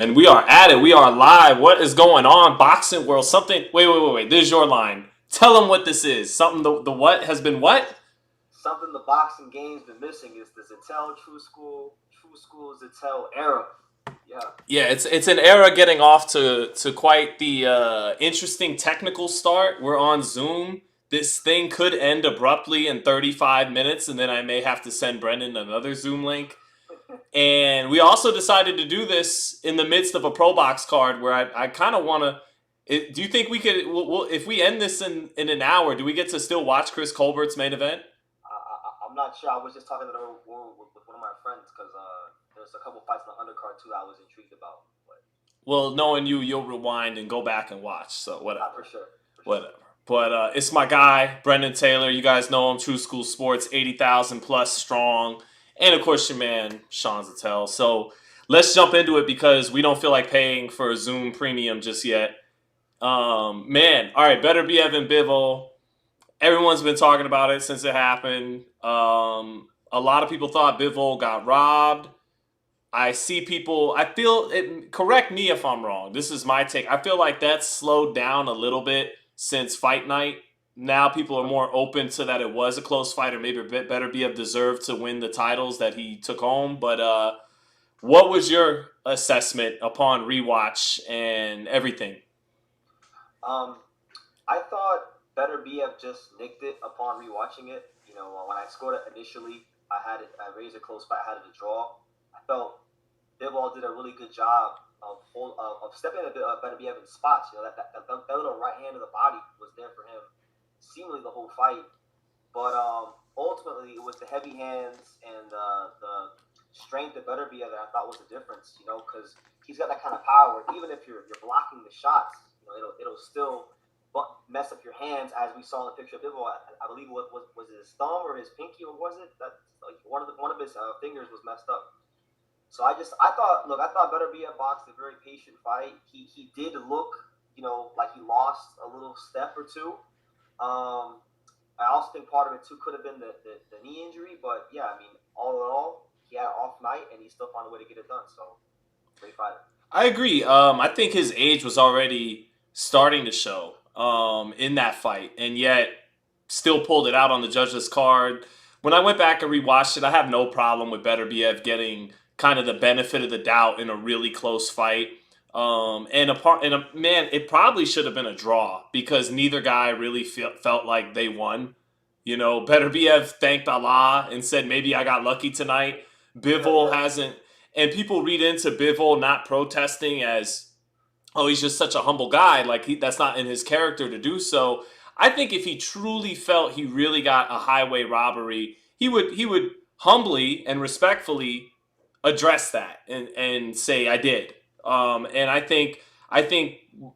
And we are at it. We are live. What is going on? Boxing world. Something. Wait. This is your line. Tell them what this is. Something. The what has been what? Something the boxing game's been missing is the Zittel True School Zittel era. Yeah. Yeah, it's an era getting off to quite the interesting technical start. We're on Zoom. This thing could end abruptly in 35 minutes, and then I may have to send Brendan another Zoom link. And we also decided to do this in the midst of a Pro Box card where I kind of want to. Do you think we could, if we end this in an hour, do we get to still watch Chris Colbert's main event? I'm not sure. I was just talking to with one of my friends because there's a couple fights on the undercard too that I was intrigued about. But Well, knowing you, you'll rewind and go back and watch. So whatever, for sure. For sure. whatever. But it's my guy, Brendan Taylor. You guys know him, True School Sports, 80,000 plus strong. And of course, your man, Sean Zittel. So let's jump into it because we don't feel like paying for a Zoom premium just yet. Man, all right, Beterbiev-Bivol. Everyone's been talking about it since it happened. A lot of people thought Bivol got robbed. I see people. I feel it. Correct me if I'm wrong. This is my take. I feel like that's slowed down a little bit since fight night. Now people are more open to that it was a close fight, or maybe a bit Beterbiev deserved to win the titles that he took home. But what was your assessment upon rewatch and everything? Um, I thought Beterbiev just nicked it upon rewatching it. You know, when I scored it initially, I raised a close fight, I had it a draw. I felt Bivol did a really good job of stepping a bit Beterbiev in spots. You know, that little right hand of the body was there for him, seemingly the whole fight. But ultimately, it was the heavy hands and the strength of Beterbiev that I thought was the difference. You know, because he's got that kind of power. Even if you're blocking the shots, you know, it'll still mess up your hands, as we saw in the picture of Bivol. I believe was it his thumb or his pinky, or was it that like one of his fingers was messed up. So I thought Beterbiev boxed a very patient fight. He did look, you know, like he lost a little step or two. I also think part of it too could have been the knee injury, but yeah, I mean, all in all, he had an off night and he still found a way to get it done. So great fighter. I agree. I think his age was already starting to show in that fight, and yet still pulled it out on the judges' card. When I went back and rewatched it, I have no problem with Beterbiev getting kind of the benefit of the doubt in a really close fight. Man, it probably should have been a draw because neither guy really felt like they won. You know, Beterbiev thanked Allah and said, maybe I got lucky tonight. Bivol hasn't. And people read into Bivol not protesting as, oh, he's just such a humble guy. Like, that's not in his character to do so. I think if he truly felt he really got a highway robbery, he would humbly and respectfully address that and say I did. And I think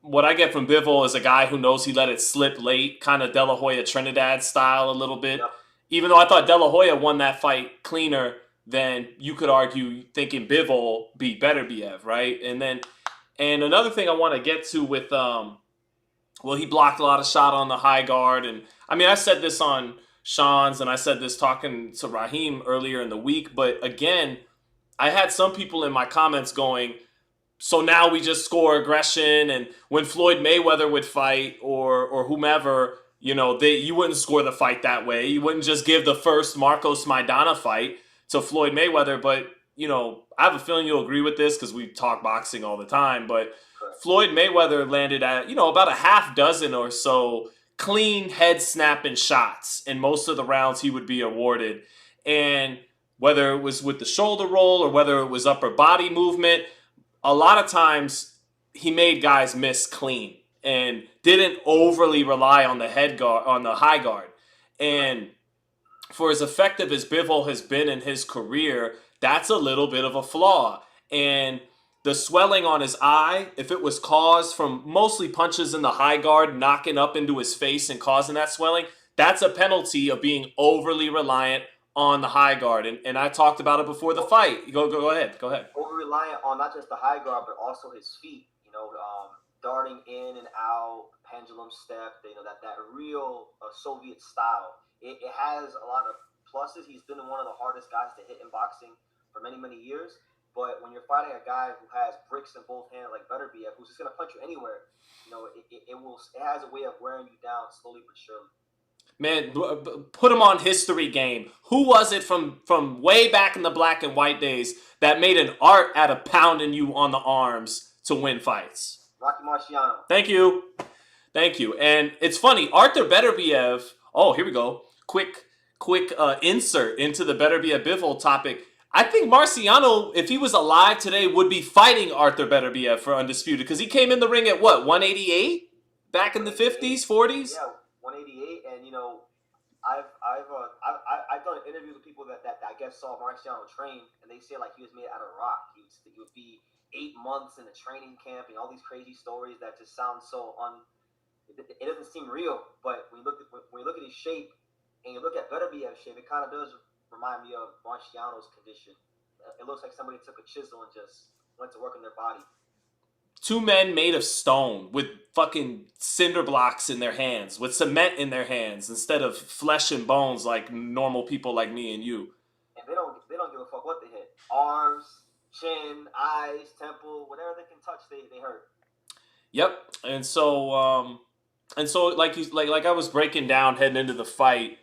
what I get from Bivol is a guy who knows he let it slip late, kind of De La Hoya Trinidad style a little bit. Yep. Even though I thought De La Hoya won that fight cleaner than you could argue, thinking Bivol beat Beterbiev, right? And another thing I want to get to with well, he blocked a lot of shot on the high guard, and I mean I said this on Sean's, and I said this talking to Raheem earlier in the week, but again, I had some people in my comments going, so now we just score aggression, and when Floyd Mayweather would fight or whomever, you know, you wouldn't score the fight that way. You wouldn't just give the first Marcos Maidana fight to Floyd Mayweather. But you know, I have a feeling you'll agree with this because we talk boxing all the time. But Floyd Mayweather landed at about a half dozen or so clean head snapping shots in most of the rounds he would be awarded, and whether it was with the shoulder roll or whether it was upper body movement, a lot of times he made guys miss clean and didn't overly rely on the head guard, on the high guard. And for as effective as Bivol has been in his career, that's a little bit of a flaw. And the swelling on his eye, if it was caused from mostly punches in the high guard knocking up into his face and causing that swelling, that's a penalty of being overly reliant on the high guard. And I talked about it before the fight. Go ahead. Go ahead. Over reliant on not just the high guard but also his feet. You know, darting in and out, pendulum step. You know that real Soviet style. It has a lot of pluses. He's been one of the hardest guys to hit in boxing for many years. But when you're fighting a guy who has bricks in both hands, like Beterbiev, who's just gonna punch you anywhere, it has a way of wearing you down slowly but surely. Man, put him on history game. Who was it from way back in the black and white days that made an art out of pounding you on the arms to win fights? Rocky Marciano. Thank you. Thank you. And it's funny, Artur Beterbiev. Oh, here we go. Quick insert into the Beterbiev-Bivol topic. I think Marciano, if he was alive today, would be fighting Artur Beterbiev for undisputed because he came in the ring at what, 188 back in the 50s, 40s. Yeah, 188, and I've done interviews with people that I guess saw Marciano train, and they say like he was made out of rock. He would be 8 months in a training camp, and all these crazy stories that just sound so it doesn't seem real. But when you look at his shape and you look at Beterbiev's shape, it kind of does remind me of Marciano's condition. It looks like somebody took a chisel and just went to work on their body. Two men made of stone with fucking cinder blocks in their hands, with cement in their hands, instead of flesh and bones like normal people like me and you. And they don't give a fuck what they hit. Arms, chin, eyes, temple, whatever they can touch, they hurt. Yep. And so like I was breaking down heading into the fight,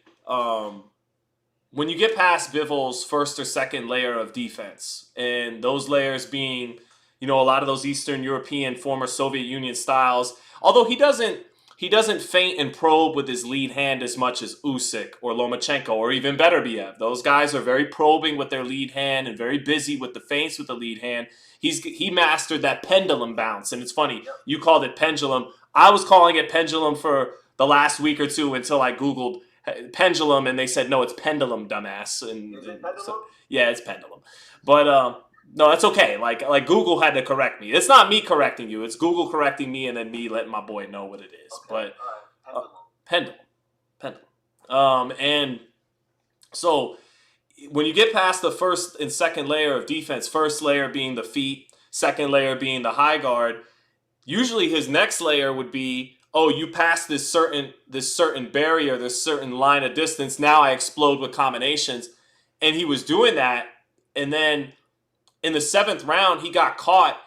when you get past Bivol's first or second layer of defense, and those layers being, a lot of those Eastern European former Soviet Union styles, although he doesn't feint and probe with his lead hand as much as Usyk or Lomachenko or even Beterbiev. Those guys are very probing with their lead hand and very busy with the feints with the lead hand. He mastered that pendulum bounce, and it's funny, you called it pendulum. I was calling it pendulum for the last week or two until I Googled pendulum, and they said, no, it's pendulum, dumbass. And is it pendulum? So, yeah, it's pendulum. But no, that's okay. Like Google had to correct me. It's not me correcting you. It's Google correcting me and then me letting my boy know what it is. Okay. But pendulum. And so when you get past the first and second layer of defense, first layer being the feet, second layer being the high guard, usually his next layer would be, oh, you passed this certain barrier, this certain line of distance. Now I explode with combinations. And he was doing that. And then in the 7th round, he got caught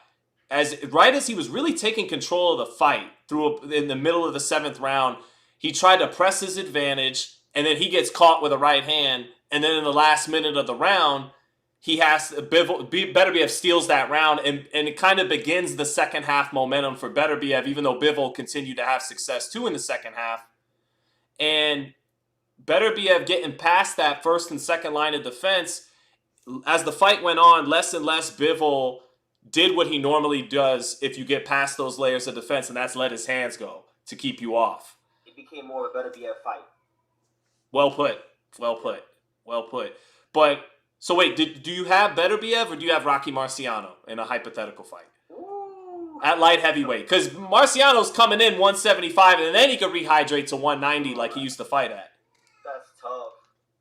right as he was really taking control of the fight in the middle of the 7th round. He tried to press his advantage, and then he gets caught with a right hand. And then in the last minute of the round, Beterbiev steals that round, and it kind of begins the second half momentum for Beterbiev, even though Bivol continued to have success too in the second half. And Beterbiev getting past that first and second line of defense, as the fight went on, less and less Bivol did what he normally does if you get past those layers of defense, and that's let his hands go to keep you off. It became more of a Beterbiev fight. Well put. But, so wait, do you have Beterbiev or do you have Rocky Marciano in a hypothetical fight? Ooh. At light heavyweight? Because Marciano's coming in 175, and then he could rehydrate to 190 like he used to fight at. That's tough.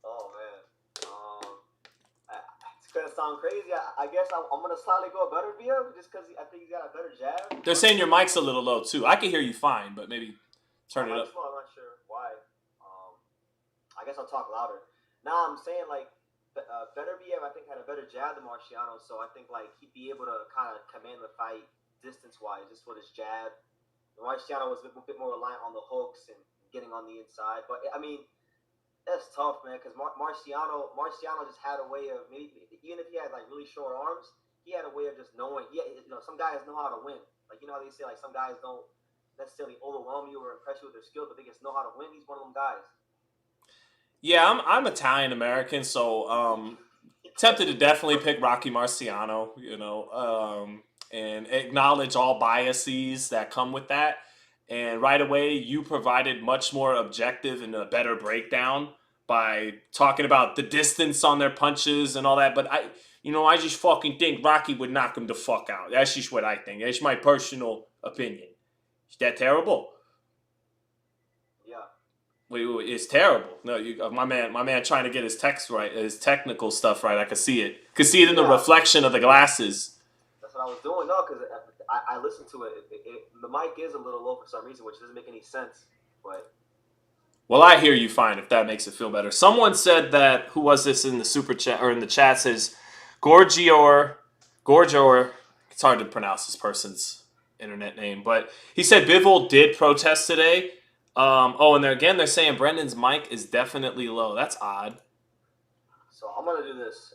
Oh, man. It's going to sound crazy. I guess I'm going to slightly go Beterbiev just because I think he's got a better jab. They're saying your mic's a little low, too. I can hear you fine, but maybe turn it up. I'm not sure why. I guess I'll talk louder. Now I'm saying, like, Beterbiev, I think, had a better jab than Marciano, so I think, like, he'd be able to kind of command the fight distance-wise just with his jab. Marciano was a bit more reliant on the hooks and getting on the inside. But, I mean, that's tough, man, because Marciano just had a way of, maybe, even if he had, like, really short arms, he had a way of just knowing. Some guys know how to win. Like, how they say, like, some guys don't necessarily overwhelm you or impress you with their skill, but they just know how to win. He's one of them guys. Yeah, I'm Italian American, so tempted to definitely pick Rocky Marciano, and acknowledge all biases that come with that. And right away, you provided much more objective and a better breakdown by talking about the distance on their punches and all that. But I just fucking think Rocky would knock him the fuck out. That's just what I think. That's my personal opinion. Is that terrible? Wait, it's terrible. No, my man trying to get his text right, his technical stuff right. I could see it. In the reflection of the glasses. That's what I was doing, though, because I listened to it. The mic is a little low for some reason, which doesn't make any sense. But well, I hear you fine. If that makes it feel better. Someone said that. Who was this in the super chat or in the chat? Says Gorgior Gorjo, or it's hard to pronounce this person's internet name, but he said Bivol did protest today. And they're saying Brendan's mic is definitely low. That's odd. So I'm gonna do this.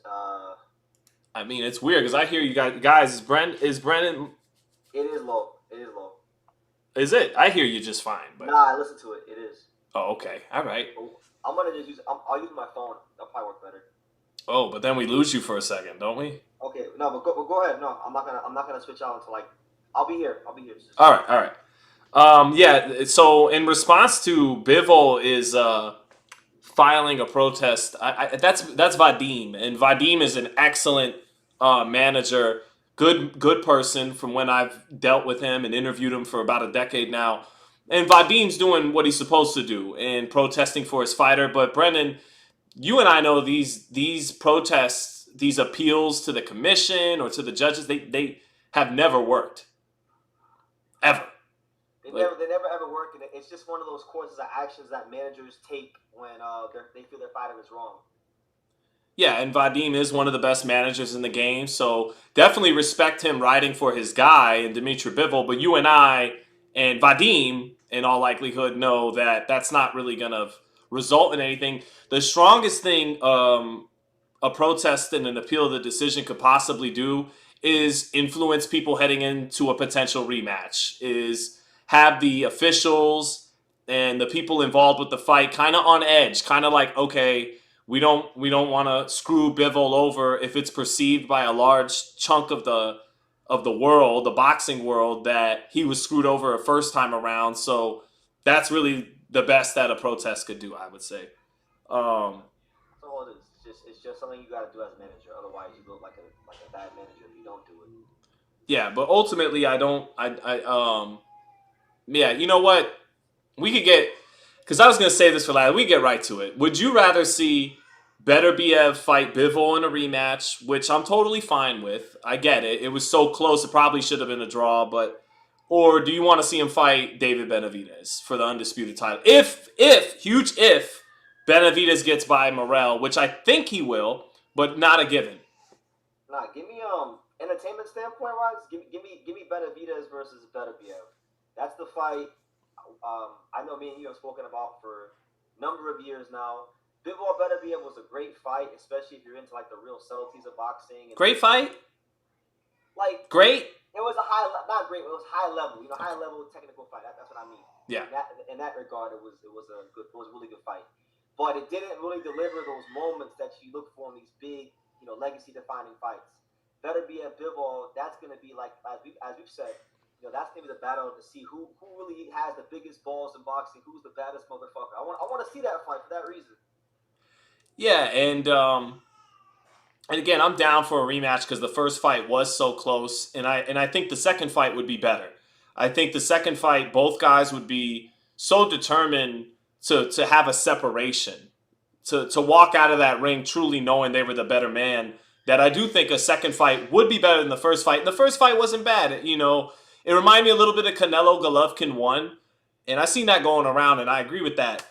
I mean, it's weird because I hear you guys. Is Brendan? It is low. It is low. Is it? I hear you just fine. But nah, I listen to it. It is. Oh, okay. All right. I'm gonna just use. I'll use my phone. That'll probably work better. Oh, but then we lose you for a second, don't we? Okay. No, but go ahead. No, I'm not gonna switch out until I'll be here. All right. Yeah. So in response to Bivol is filing a protest. That's Vadim, and Vadim is an excellent manager, good person from when I've dealt with him and interviewed him for about a decade now. And Vadim's doing what he's supposed to do and protesting for his fighter. But Brendan, you and I know these protests, these appeals to the commission or to the judges, they have never worked, ever. They never ever work, and it's just one of those courses of actions that managers take when they feel their fighter is wrong. Yeah, and Vadim is one of the best managers in the game, so definitely respect him riding for his guy and Dmitry Bivol. But you and I and Vadim, in all likelihood, know that that's not really going to result in anything. The strongest thing a protest and an appeal of the decision could possibly do is influence people heading into a potential rematch, is have the officials and the people involved with the fight kind of on edge, kind of like, okay, we don't want to screw Bivol over if it's perceived by a large chunk of the world, the boxing world, that he was screwed over a first time around. So that's really the best that a protest could do, I would say. So it's just something you got to do as a manager. Otherwise, you look like a bad manager if you don't do it. Yeah, but ultimately, yeah, you know what? We could get, because I was going to say this for last, we get right to it. Would you rather see Beterbiev fight Bivol in a rematch, which I'm totally fine with? I get it. It was so close, it probably should have been a draw, but, or do you want to see him fight David Benavidez for the undisputed title? Huge if, Benavidez gets by Morel, which I think he will, but not a given. Nah, give me entertainment standpoint wise, give me Benavidez versus Beterbiev. That's the fight. I know me and you have spoken about for a number of years now. Bivol Beterbiev was a great fight, especially if you're into like the real subtleties of boxing. Great fight. Like great. It was not great. It was high level. You know, high level technical fight. That's what I mean. Yeah. In that regard, it was a really good fight. But it didn't really deliver those moments that you look for in these big, legacy defining fights. Beterbiev Bivol, that's gonna be like as we've said. That's gonna be the battle to see who really has the biggest balls in boxing, who's the baddest motherfucker. I want to see that fight for that reason. Yeah, and again, I'm down for a rematch because the first fight was so close, and I think the second fight would be better. I think the second fight, both guys would be so determined to have a separation, to walk out of that ring truly knowing they were the better man, that I do think a second fight would be better than the first fight. And the first fight wasn't bad, It reminded me a little bit of Canelo Golovkin 1. And I seen that going around, and I agree with that.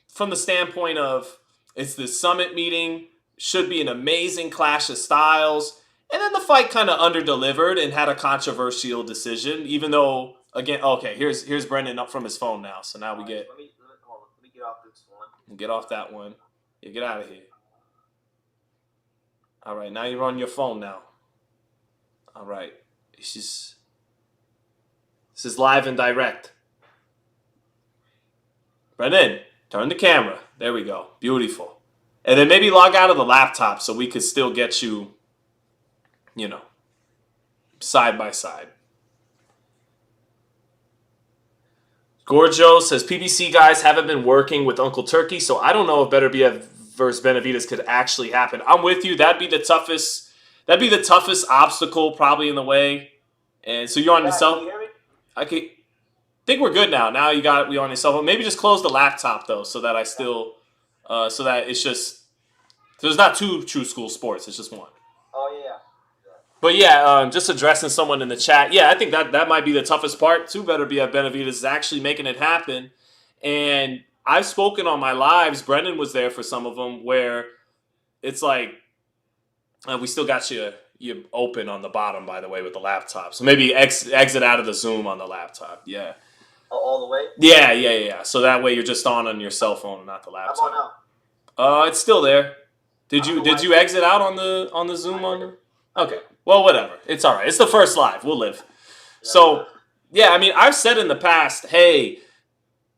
From the standpoint of it's the summit meeting, should be an amazing clash of styles. And then the fight kind of under-delivered and had a controversial decision, even though, again, okay, here's Brendan up from his phone now. So now we get... Let me get off this one. Get off that one. Yeah, get out of here. All right, now you're on your phone now. All right. This is live and direct. Brendan, turn the camera. There we go. Beautiful. And then maybe log out of the laptop so we could still get you, side by side. Gorjo says, PBC guys haven't been working with Uncle Turkey, so I don't know if Beterbiev versus Benavidez could actually happen. I'm with you. That'd be the toughest obstacle probably in the way. And so you're on yourself. Can you hear me? I think we're good now. Now we on your cell phone. Maybe just close the laptop though, so that so that it's just, so there's not two Tru School Sports. It's just one. Oh yeah. But yeah, just addressing someone in the chat. Yeah, I think that might be the toughest part too. Benavidez is actually making it happen. And I've spoken on my lives. Brendan was there for some of them where it's like, we still got you you open on the bottom, by the way, with the laptop. So maybe exit out of the Zoom on the laptop. Yeah. All the way? Yeah. So that way you're just on your cell phone and not the How about laptop. now? It's still there. Did I don't you know why did you exit out on the Zoom I on did. the? Okay. Well, whatever. It's all right. It's the first live. We'll live. Yeah. So yeah, I mean, I've said in the past, hey,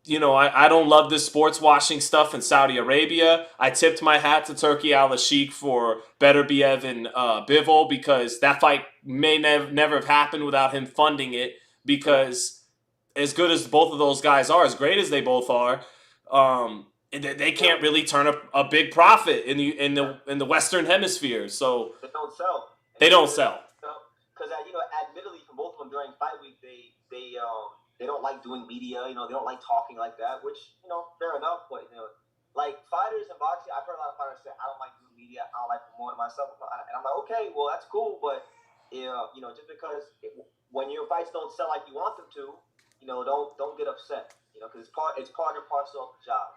I don't love this sports washing stuff in Saudi Arabia. I tipped my hat to Turki Al-Sheikh for Beterbiev and Bivol because that fight may never have happened without him funding it. Because as good as both of those guys are, as great as they both are, they can't really turn a big profit in the Western Hemisphere. So they don't sell. They don't sell. Because admittedly, for both of them during fight week, they don't like doing media. They don't like talking like that, which fair enough. But like fighters in boxing, I've heard a lot of fighters say, I don't like doing media. I don't like promoting myself. And I'm like, okay, well that's cool, but just because when your fights don't sell like you want them to, don't get upset. Because it's part and parcel of the job.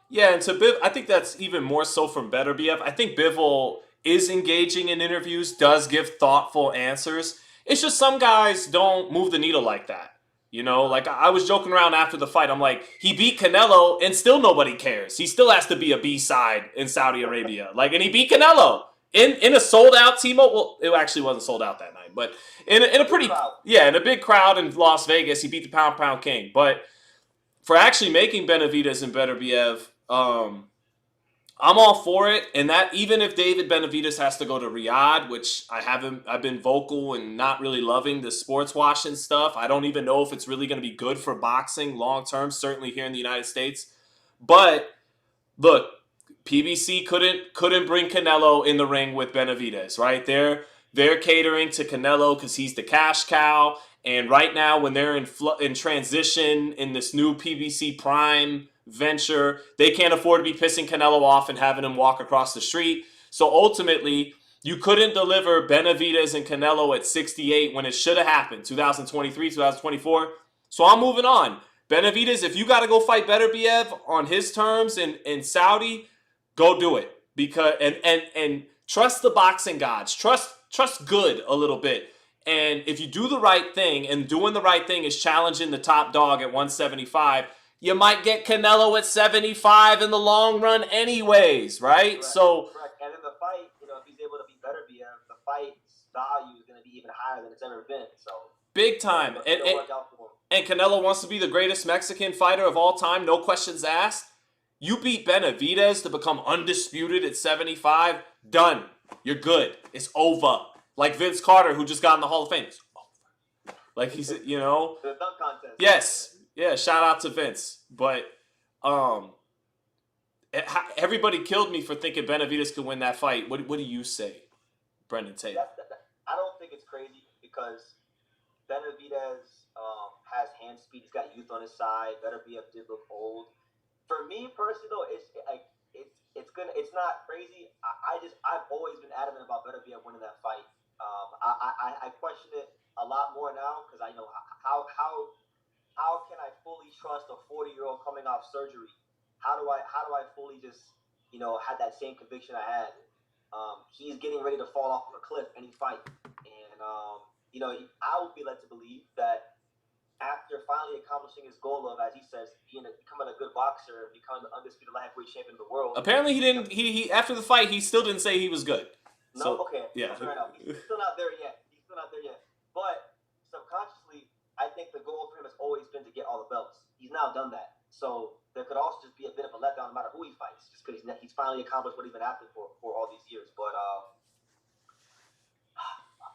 Yeah, and to Biv, I think that's even more so from Beterbiev. I think Bivol is engaging in interviews, does give thoughtful answers. It's just some guys don't move the needle like that. Like I was joking around after the fight. I'm like, he beat Canelo and still nobody cares. He still has to be a B-side in Saudi Arabia. And he beat Canelo in a sold-out T-Mobile. Well, it actually wasn't sold out that night, but in a pretty, in a big crowd in Las Vegas, he beat the pound king. But for actually making Benavidez and Beterbiev, I'm all for it, and that even if David Benavidez has to go to Riyadh, which I've been vocal and not really loving the sports washing stuff. I don't even know if it's really going to be good for boxing long term, certainly here in the United States. But look, PBC couldn't bring Canelo in the ring with Benavidez, right? They're catering to Canelo because he's the cash cow, and right now when they're in transition in this new PBC Prime venture, they can't afford to be pissing Canelo off and having him walk across the street. So ultimately, you couldn't deliver Benavidez and Canelo at 68 when it should have happened, 2023, 2024. So I'm moving on. Benavidez, if you got to go fight Beterbiev on his terms in Saudi, go do it. Because and trust the boxing gods. Trust good a little bit. And if you do the right thing, and doing the right thing is challenging the top dog at 175, you might get Canelo at 75 in the long run anyways, right? Correct. So, correct. And in the fight, if he's able to beat Beterbiev, the fight's value is going to be even higher than it's ever been. So big time. And Canelo wants to be the greatest Mexican fighter of all time, no questions asked. You beat Benavidez to become undisputed at 75, done. You're good. It's over. Like Vince Carter, who just got in the Hall of Fame. It's over. Like he's, The dunk contest. Yes. Yeah, shout out to Vince. But everybody killed me for thinking Benavidez could win that fight. What do you say, Brendan Tate? I don't think it's crazy because Benavidez has hand speed. He's got youth on his side. Beterbiev did look old. For me personally, though, it's not crazy. I've always been adamant about Beterbiev winning that fight. I question it a lot more now because I know how can I fully trust a 40-year-old coming off surgery? How do I fully just have that same conviction I had? He's getting ready to fall off of a cliff any fight, and I would be led to believe that after finally accomplishing his goal of, as he says, becoming a good boxer, becoming the undisputed lightweight champion of the world. Apparently, he didn't. He after the fight, he still didn't say he was good. No, okay, yeah, fair enough. He's still not there yet. But subconsciously, I think the goal for him has always been to get all the belts. He's now done that. So there could also just be a bit of a letdown no matter who he fights, just because he's finally accomplished what he's been after for all these years. But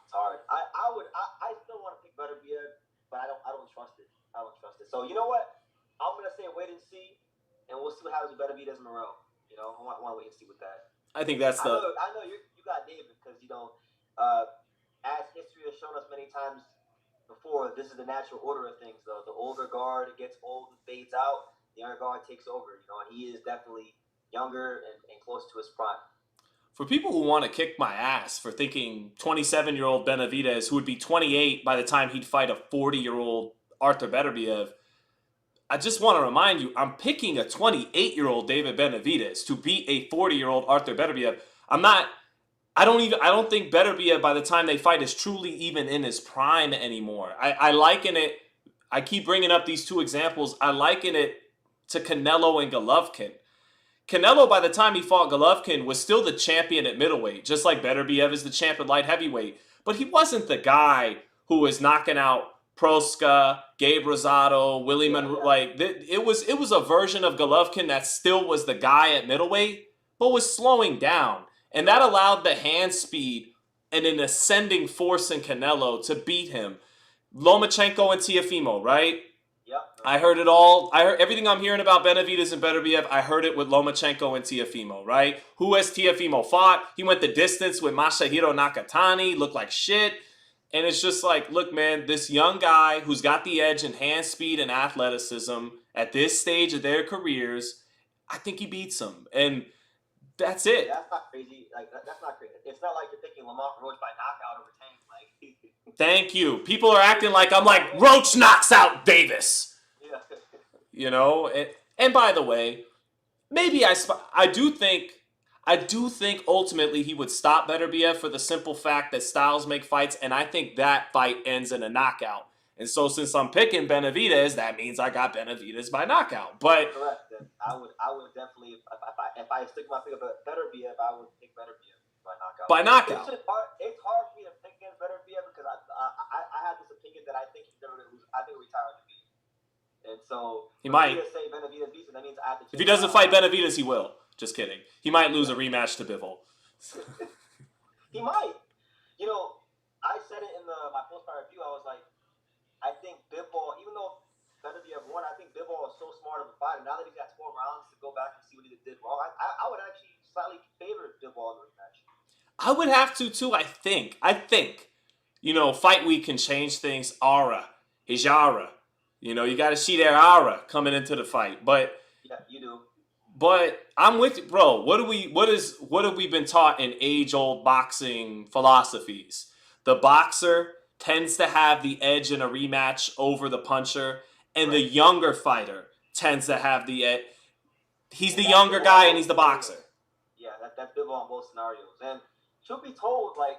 it's hard. I still want to pick Beterbiev, but I don't trust it. So you know what? I'm gonna say wait and see, and we'll see what happens with Beterbiev and Romero. I want to wait and see with that. I think that's I know you got David because as history has shown us many times before, this is the natural order of things. Though the older guard gets old and fades out, the younger guard takes over. And he is definitely younger and close to his prime. For people who want to kick my ass for thinking 27-year-old Benavidez, who would be 28 by the time he'd fight a 40-year-old Artur Beterbiev, I just want to remind you, I'm picking a 28-year-old David Benavidez to beat a 40-year-old Artur Beterbiev. I'm not I don't think Beterbiev by the time they fight is truly even in his prime anymore. I liken it. I keep bringing up these two examples. I liken it to Canelo and Golovkin. Canelo, by the time he fought Golovkin, was still the champion at middleweight, just like Beterbiev is the champ at light heavyweight. But he wasn't the guy who was knocking out Proska, Gabe Rosado, Willie Monroe. Like it was a version of Golovkin that still was the guy at middleweight, but was slowing down, and that allowed the hand speed and an ascending force in Canelo to beat him. Lomachenko and Tiafimo, right? Yep. I heard it all. I heard everything I'm hearing about Benavidez and Beterbiev. I heard it with Lomachenko and Tiafimo, right? Who has Tiafimo fought? He went the distance with Masahiro Nakatani, looked like shit. And it's just like, look, man, this young guy who's got the edge in hand speed and athleticism at this stage of their careers, I think he beats him. And that's it. Yeah, that's not crazy. Like that's not crazy. It's not like you're picking Lamont Roach by knockout over Tank. Like, thank you. People are acting like I'm like Roach knocks out Davis. Yeah. You know, and by the way, maybe I do think ultimately he would stop Beterbiev for the simple fact that styles make fights, and I think that fight ends in a knockout. And so since I'm picking Benavidez, that means I got Benavidez by knockout. But correct. Then I would definitely if I stick my finger Beterbiev, I would pick Beterbiev by knockout. By knockout. It's hard for me to pick against Beterbiev because I have this opinion that I think he's never going to lose. I think he'll retire on defeat. And so he might. Say Benavidez beats him, that means I have to. If he doesn't fight Benavidez, he will. Just kidding. He might lose a rematch to Bivol. He might. You know, I said it in my post-fight review. I was like, I think Bivol, even though Beterbiev won, I think Bivol is so smart of a fighter. Now that he's got 12 rounds to go back and see what he did wrong, I would actually slightly favor Bivol in the rematch. I would have to too. I think. You know, fight week can change things. His aura. You know, you got to see their aura coming into the fight. But yeah, you do. But I'm with you, bro. What have we been taught in age-old boxing philosophies? The boxer tends to have the edge in a rematch over the puncher, and the younger fighter tends to have the edge. He's the younger guy, and he's the boxer. Yeah, that's Bivol in both scenarios. And truth be told, like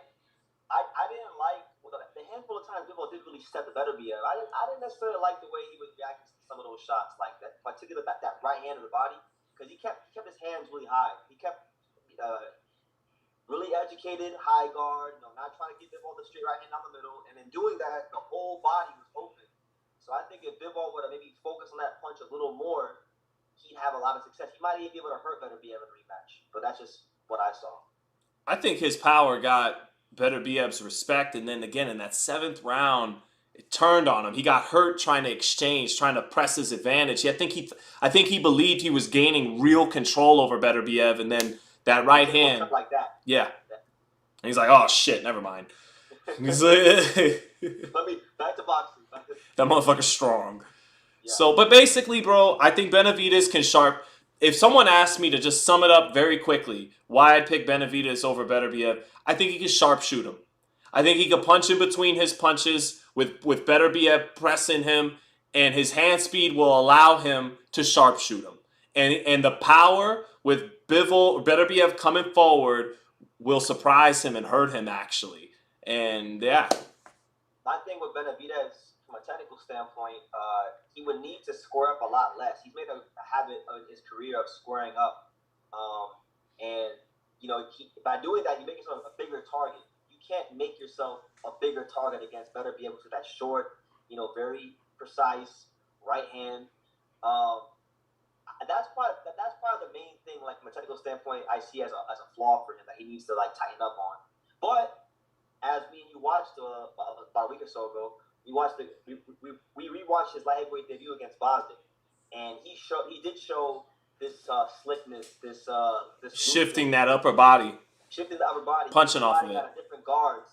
I didn't like the handful of times Bivol did really step the Beterbiev. I didn't necessarily like the way he was reacting to some of those shots, like that, particularly that right hand of the body. Because he kept his hands really high. He kept really educated, high guard, not trying to get Bivol the straight right hand down the middle. And in doing that, the whole body was open. So I think if Bivol would have maybe focused on that punch a little more, he'd have a lot of success. He might even be able to hurt Beterbiev in the rematch. But that's just what I saw. I think his power got Beterbiev's respect. And then again, in that 7th round, it turned on him. He got hurt trying to exchange, trying to press his advantage. I think he believed he was gaining real control over Beterbiev, and then that right hand, like that. Yeah. And he's like, "Oh shit, never mind." He's like, back to boxing. That motherfucker's strong. Yeah. So, but basically, bro, I think Benavidez can sharp. If someone asked me to just sum it up very quickly, why I'd pick Benavidez over Beterbiev, I think he can sharpshoot him. I think he could punch in between his punches with Beterbiev pressing him, and his hand speed will allow him to sharpshoot him. And the power with Beterbiev coming forward will surprise him and hurt him, actually. And, yeah. My thing with Benavidez, from a technical standpoint, he would need to square up a lot less. He's made a habit of his career of squaring up. And, by doing that, you make yourself a bigger target. You can't make yourself a bigger target against Beterbiev with that short, very precise right hand. That's probably the main thing, like from a technical standpoint, I see as a flaw for him that he needs to tighten up on. But as me and you watched about a week or so ago, we rewatched his light heavyweight debut against Bostic, and he did show this slickness, this shifting that upper body. Shifting the upper body, punching off of it. Different guards,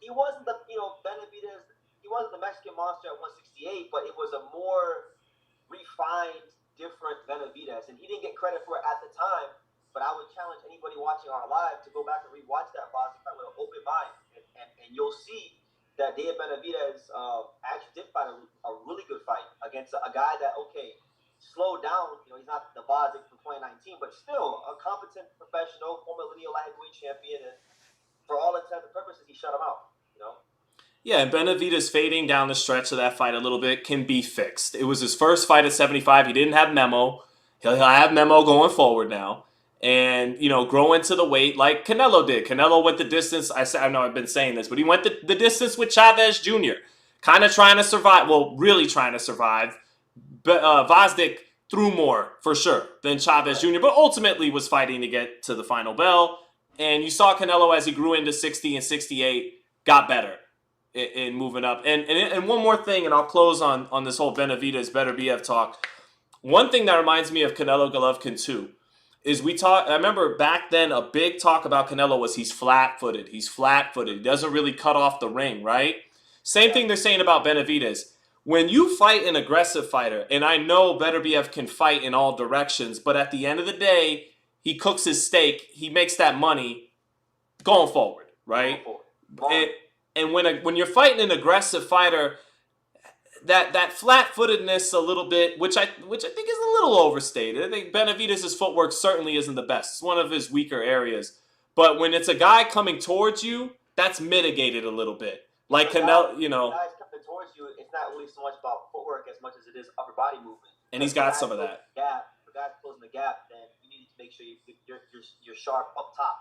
he wasn't the Benavidez. He wasn't the Mexican monster at 168, but it was a more refined, different Benavidez, and he didn't get credit for it at the time. But I would challenge anybody watching our live to go back and rewatch that Bostic fight with an open mind, and you'll see that Dave Benavidez actually did fight a really good fight against a guy that slowed down. He's not the Bostic from 2019, but still a competent professional, former lineal light heavyweight champion, and for all intents and purposes, he shut him out. Yeah, and Benavidez fading down the stretch of that fight a little bit can be fixed. It was his first fight at 75. He didn't have Memo. He'll have Memo going forward now. And, grow into the weight like Canelo did. Canelo went the distance. I know I've been saying this, but he went the distance with Chavez Jr. Kind of trying to survive. Well, really trying to survive. But Vazdik threw more, for sure, than Chavez Jr., but ultimately was fighting to get to the final bell. And you saw Canelo as he grew into 60 and 68, got better in moving up. And one more thing, and I'll close on this whole Benavidez Beterbiev talk. One thing that reminds me of Canelo Golovkin too is I remember back then a big talk about Canelo was he's flat-footed. He's flat-footed. He doesn't really cut off the ring, right? Same thing they're saying about Benavidez. When you fight an aggressive fighter, and I know Beterbiev can fight in all directions, but at the end of the day, he cooks his steak. He makes that money going forward, right? And when you're fighting an aggressive fighter, that flat-footedness a little bit, which I think is a little overstated. I think Benavidez's footwork certainly isn't the best. It's one of his weaker areas. But when it's a guy coming towards you, that's mitigated a little bit. Like Canelo, Guys coming towards you, it's not really so much about footwork as much as it is upper body movement. And he's got some of that. If the guy's closing the gap, then you need to make sure you're sharp up top.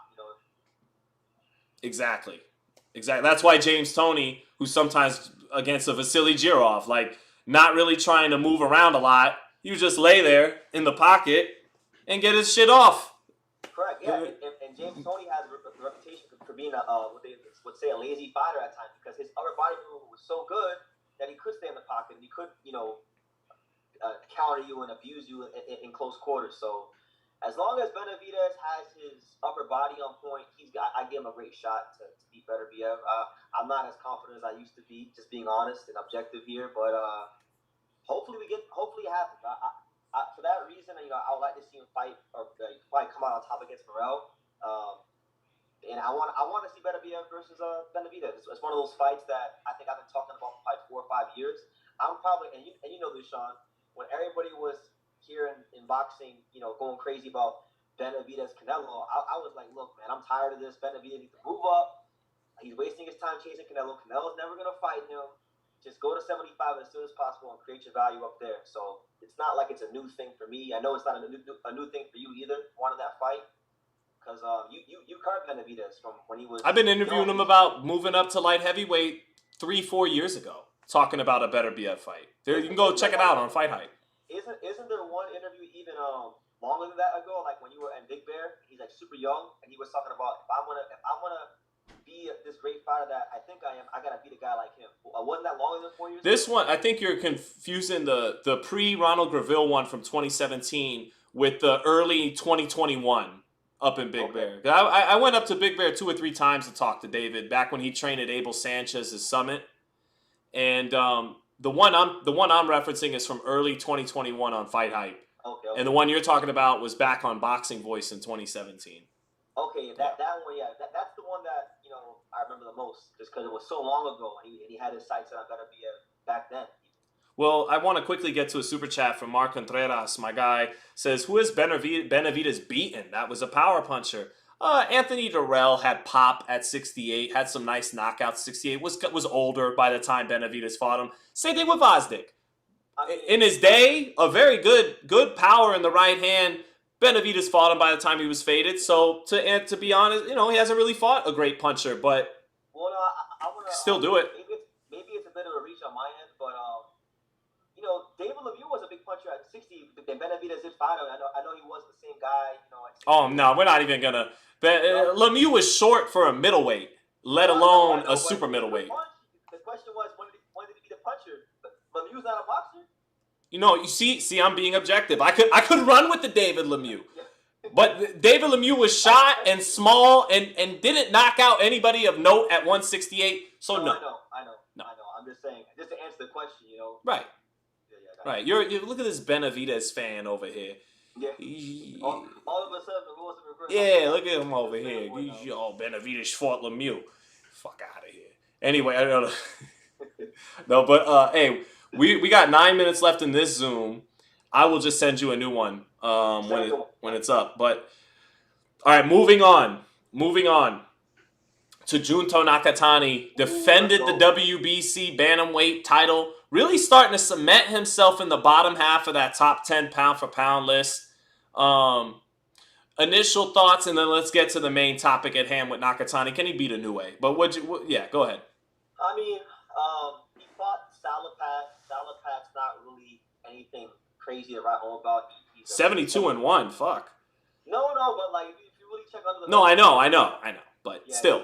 Exactly. That's why James Toney, who's sometimes against a Vasily Girov, like not really trying to move around a lot, you just lay there in the pocket and get his shit off. Correct. Yeah, and James Toney has a reputation for being what they would say a lazy fighter at times because his upper body movement was so good that he could stay in the pocket and he could counter you and abuse you in close quarters. So as long as Benavidez has his upper body on point, I give him a great shot to beat Beterbiev. I'm not as confident as I used to be, just being honest and objective here. But hopefully it happens. For that reason, I would like to see him fight or probably come out on top against Morel. And I want to see Beterbiev versus Benavidez. It's one of those fights that I think I've been talking about for like 4 or 5 years. I'm probably and you know this, Sean, when everybody was here in boxing, going crazy about Benavidez Canelo, I was like, look, man, I'm tired of this. Benavidez needs to move up. He's wasting his time chasing Canelo. Canelo's never gonna fight him. Just go to 75 as soon as possible and create your value up there. So it's not like it's a new thing for me. I know it's not a new thing for you either. Wanting that fight because you carved Benavidez from when he was. I've been interviewing him about moving up to light heavyweight 3-4 years ago, talking about a Beterbiev fight. There, you can go check it out on Fight Hype. Isn't there one interview even longer than that ago? Like when you were in Big Bear, he's like super young, and he was talking about if I'm gonna be this great fighter that I think I am, I gotta beat a guy like him. Wasn't that longer than 4 years? This one, I think you're confusing the pre-Ronald Graville one from 2017 with the early 2021 up in Big Bear. I went up to Big Bear 2 or 3 times to talk to David back when he trained at Abel Sanchez's Summit, and the one I'm referencing is from early 2021 on Fight Hype. Okay. And the one you're talking about was back on Boxing Voice in 2017. Okay, that one, yeah, that's the one that I remember the most, just because it was so long ago, and he had his sights on Beterbiev back then. Well, I want to quickly get to a super chat from Mark Contreras. My guy says, "Who has Benavidez beaten? That was a power puncher." Anthony Durrell had pop at 68, had some nice knockouts. 68 was older by the time Benavidez fought him. Same thing with Vazdik. In his day, a very good power in the right hand. Benavidez fought him by the time he was faded. So to be honest, he hasn't really fought a great puncher, but I want to still do it. Maybe it's a bit of a reach on my end, but David Lemieux was a big puncher at 60. And Benavidez did fight him. I know he wasn't the same guy. Oh no, we're not even gonna. Lemieux was short for a middleweight, let alone a super middleweight. The question was, when did he be the puncher? Lemieux's not a boxer. You see, I'm being objective. I could run with the David Lemieux, but David Lemieux was shot and small and didn't knock out anybody of note at 168. So no. I know. I'm just saying, just to answer the question, Right. Yeah, right. You look at this Benavidez fan over here. Yeah. All of a sudden, the rules are reversed. Yeah, look at him over here. Benavidez fought Lemieux. Fuck out of here. Anyway, I don't know. No, but hey, we got 9 minutes left in this Zoom. I will just send you a new one when it's up. But All right, moving on. Moving on to Junto Nakatani, defended the WBC bantamweight title, really starting to cement himself in the bottom half of that top 10 pound for pound list. Initial thoughts, and then let's get to the main topic at hand with Nakatani. Can he beat Inoue? But yeah, go ahead. I mean, he fought Salapat. Salapat's not really anything crazy to write home about. He's 72-1. Fuck. No, but like if you really check under the no, I know, but yeah, still,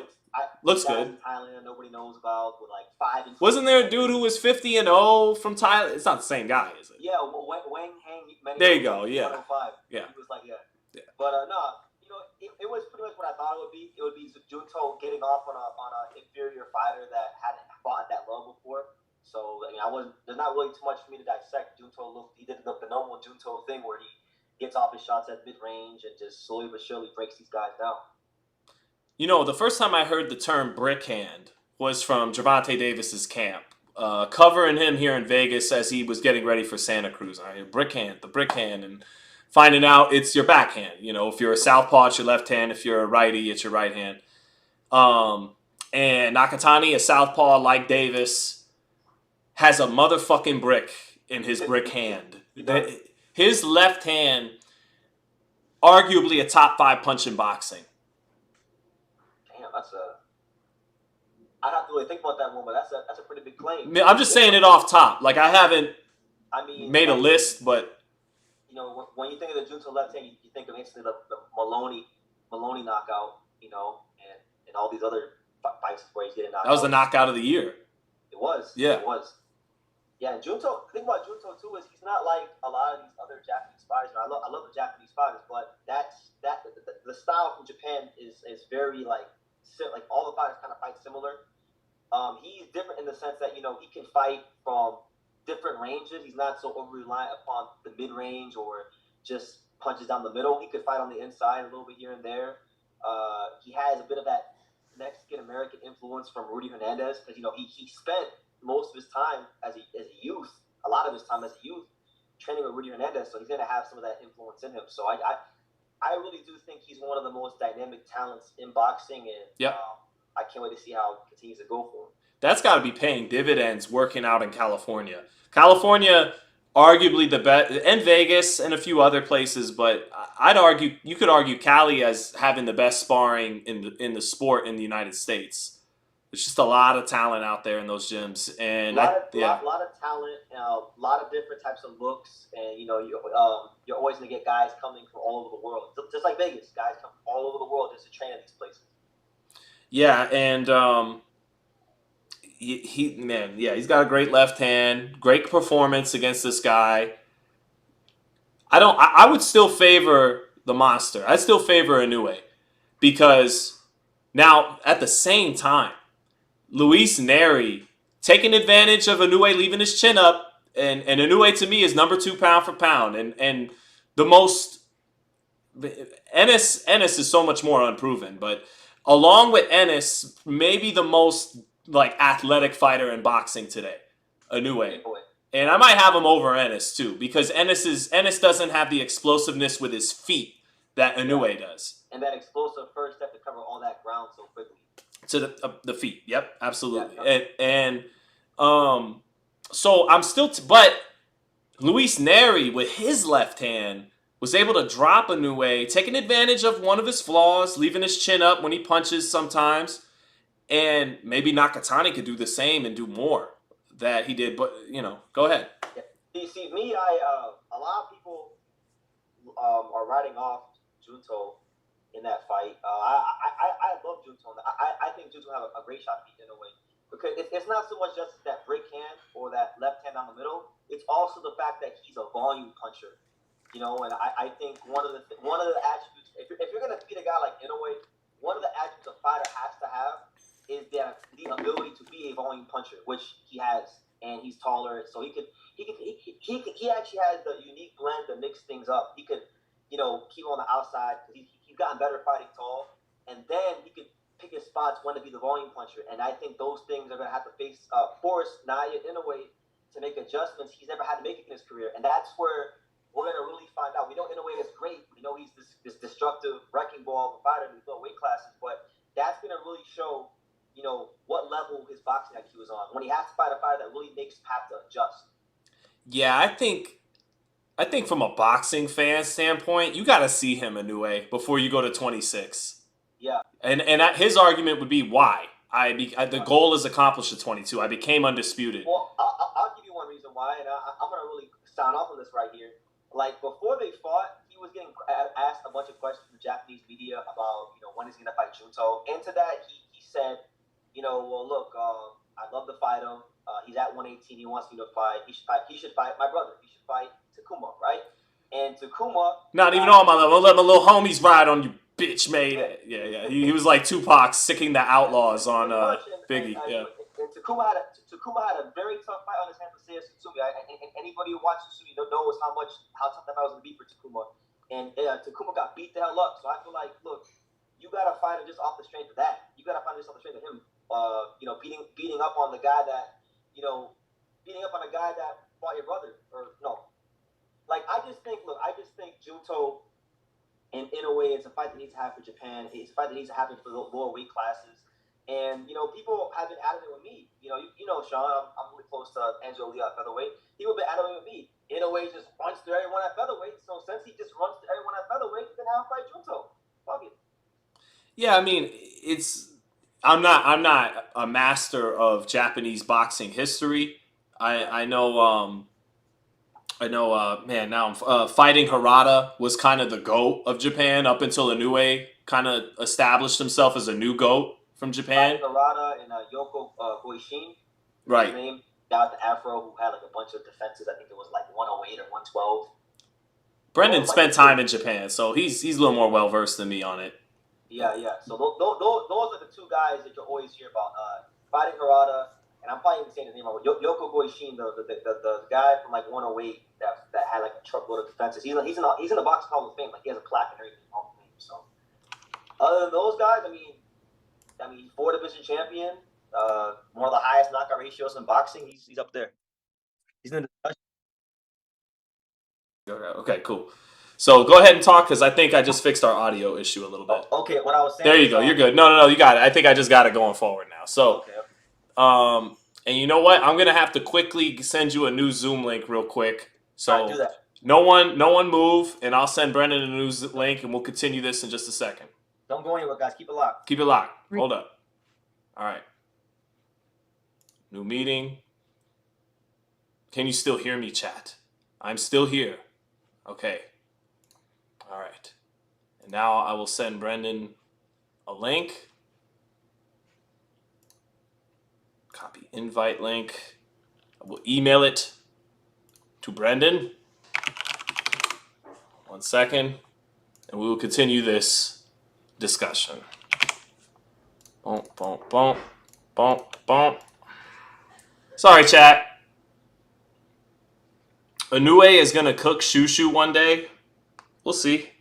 looks good. In Thailand, nobody knows about with like 5 and 6. Wasn't there a dude who was 50-0 from Thailand? It's not the same guy, is it? Yeah, Wang Hang. There you go. Yeah. Yeah. He was like, yeah. But no, you know, it was pretty much what I thought it would be. It would be Junto getting off on an inferior fighter that hadn't fought at that level before. So I mean, there's not really too much for me to dissect. He did the normal Junto thing where he gets off his shots at mid range and just slowly but surely breaks these guys down. You know, the first time I heard the term brick hand was from Gervonta Davis's camp, covering him here in Vegas as he was getting ready for Santa Cruz. The brick hand, and finding out it's your backhand. You know, if you're a southpaw, it's your left hand. If you're a righty, it's your right hand. And Nakatani, a southpaw like Davis, has a motherfucking brick in his brick hand. His left hand, arguably a top 5 punch in boxing. Damn, I'd have to really think about that one, but that's a pretty big claim. I'm just saying it off top. Like, I haven't made a list, but... You know, when you think of the Junto left hand, you think of instantly the Maloney knockout, you know, and all these other fights where he's getting knocked out. That was the knockout of the year. It was. Yeah. It was. Yeah, and Junto, the thing about Junto, too, is he's not like a lot of these other Japanese fighters. I love the Japanese fighters, but the style from Japan is very, like all the fighters kind of fight similar. He's different in the sense that, you know, he can fight from different ranges. He's not so over reliant upon the mid range or just punches down the middle. He could fight on the inside a little bit here and there. He has a bit of that Mexican American influence from Rudy Hernandez because, you know, he spent most of his time as a youth, a lot of his time as a youth, training with Rudy Hernandez. So he's going to have some of that influence in him. So I really do think he's one of the most dynamic talents in boxing, and I can't wait to see how it continues to go for him. That's got to be paying dividends working out in California. California, arguably the best, and Vegas and a few other places, but you could argue Cali as having the best sparring in the sport in the United States. There's just a lot of talent out there in those gyms, and a lot of talent, a lot of different types of looks, and you know you're always gonna get guys coming from all over the world, just like Vegas. Guys come from all over the world just to train at these places. Yeah, and he's got a great left hand, great performance against this guy. I would still favor the monster. I'd still favor Inoue because now at the same time, Luis Neri taking advantage of Inoue leaving his chin up, and Inoue to me is number 2 pound for pound, and the most Ennis is so much more unproven, but along with Ennis, maybe the most like athletic fighter in boxing today, Inoue. And I might have him over Ennis too, because Ennis doesn't have the explosiveness with his feet that Inoue does. And that explosive first step to cover all that ground so quickly. To the feet, yep, absolutely. Yeah. So I'm still, but Luis Neri with his left hand was able to drop Inoue, taking advantage of one of his flaws, leaving his chin up when he punches sometimes, and maybe Nakatani could do the same and do more that he did. But you know, go ahead. Yeah. See, me, a lot of people are writing off Junto in that fight. I love Junto. I think Junto have a great shot to beat Inoue because it's not so much just that break hand or that left hand down the middle. It's also the fact that he's a volume puncher. You know, and I think one of the attributes, if you're gonna beat a guy like Inoue, one of the attributes a fighter has to have is the ability to be a volume puncher, which he has, and he's taller, so he actually has the unique blend to mix things up. He could, you know, keep on the outside because he's gotten better fighting tall, and then he could pick his spots when to be the volume puncher. And I think those things are gonna have to force Naoya Inoue to make adjustments he's never had to make in his career, and that's where we're going to really find out. We know Inoue is great. We know he's this this destructive wrecking ball of a fighter in these low weight classes. But that's gonna really show, you know, what level his boxing IQ is on when he has to fight a fighter that really makes him have to adjust. Yeah, I think from a boxing fan standpoint, you got to see him Inoue before you go to 26. Yeah. And his argument would be why. The goal is accomplished at 22. I became undisputed. Well, I'll give you one reason why, and I'm going to really sign off on this right here. Like, before they fought, he was getting asked a bunch of questions from the Japanese media about, you know, when he's going to fight Junto. And to that, he said, you know, well, look, I'd love to fight him. He's at 118. He wants me to fight. He should fight my brother. He should fight Takuma, right? And Takuma... Not even all my little homies ride on you, bitch, mate. Yeah. He was like Tupac sicking the outlaws on Biggie. Yeah. And Takuma had a very tough fight on his hands with Seiya Tsutsumi. And anybody who watched Tsutsumi knows how tough that fight was going to be for Takuma. And Takuma got beat the hell up. So I feel like, look, you got to fight him just off the strength of that. You got to fight him just off the strength of him. You know, beating up on the guy that, you know, beating up on a guy that fought your brother. Or no. Like, I just think Junto and Inoue is a fight that needs to happen for Japan. It's a fight that needs to happen for the lower weight classes. And, you know, people have been adamant with me. You know, Sean, I'm really close to Angelo Lee at featherweight. People have been adamant with me. Inoue just runs through everyone at featherweight. So since he just runs through everyone at featherweight, then have him fight Junto. Fuck it. Yeah, I mean, I'm not a master of Japanese boxing history. I know, man, now I'm fighting Harada was kind of the GOAT of Japan up until Inoue kind of established himself as a new GOAT from Japan. Fighting Harada and Yoko Goishin. Right. His name, guy with the afro who had like a bunch of defenses. I think it was like 108 or 112. Brendan spent time in Japan, so he's a little more well-versed than me on it. Yeah. So those are the two guys that you always hear about. Fighting Harada, and I'm probably saying his name wrong. Yoko Goishin, the guy from like 108 that had like a truckload of defenses. He's in the Boxing Hall of Fame. Like, he has a plaque and everything in Hall of Fame. So other than those guys, I mean, 4-division champion, one of the highest knockout ratios in boxing. He's up there. He's in the discussion. Okay, cool. So go ahead and talk, because I think I just fixed our audio issue a little bit. Okay, what I was saying. There you go. You're good. No, you got it. I think I just got it going forward now. So, okay. And you know what? I'm gonna have to quickly send you a new Zoom link real quick. So All right, do that. No one move, and I'll send Brendan a new link, and we'll continue this in just a second. Don't go anywhere, guys. Keep it locked. Keep it locked. Hold up. All right. New meeting. Can you still hear me, chat? I'm still here. Okay. All right. And now I will send Brendan a link. Copy invite link. I will email it to Brendan. 1 second. And we will continue this discussion. Boom, boom, boom, boom, boom. Sorry, chat. Inoue is going to cook Shushu one day. We'll see.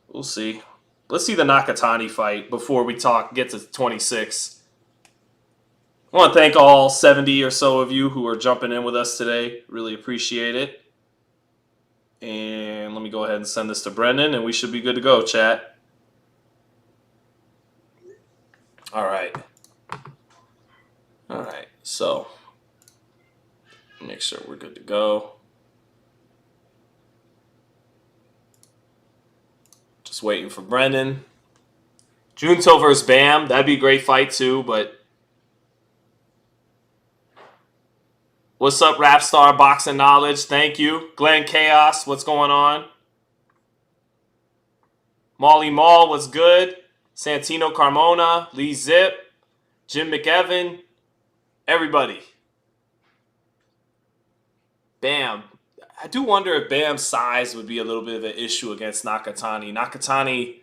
We'll see. Let's see the Nakatani fight before we get to 26. I want to thank all 70 or so of you who are jumping in with us today. Really appreciate it. And let me go ahead and send this to Brendan, and we should be good to go, chat. All right. All right. So, make sure we're good to go. Just waiting for Brendan. Junto versus Bam. That'd be a great fight too, but what's up, Rapstar Boxing Knowledge? Thank you. Glenn Chaos, what's going on? Molly Mall, what's good? Santino Carmona, Lee Zip, Jim McEvan, everybody. Bam. I do wonder if Bam's size would be a little bit of an issue against Nakatani. Nakatani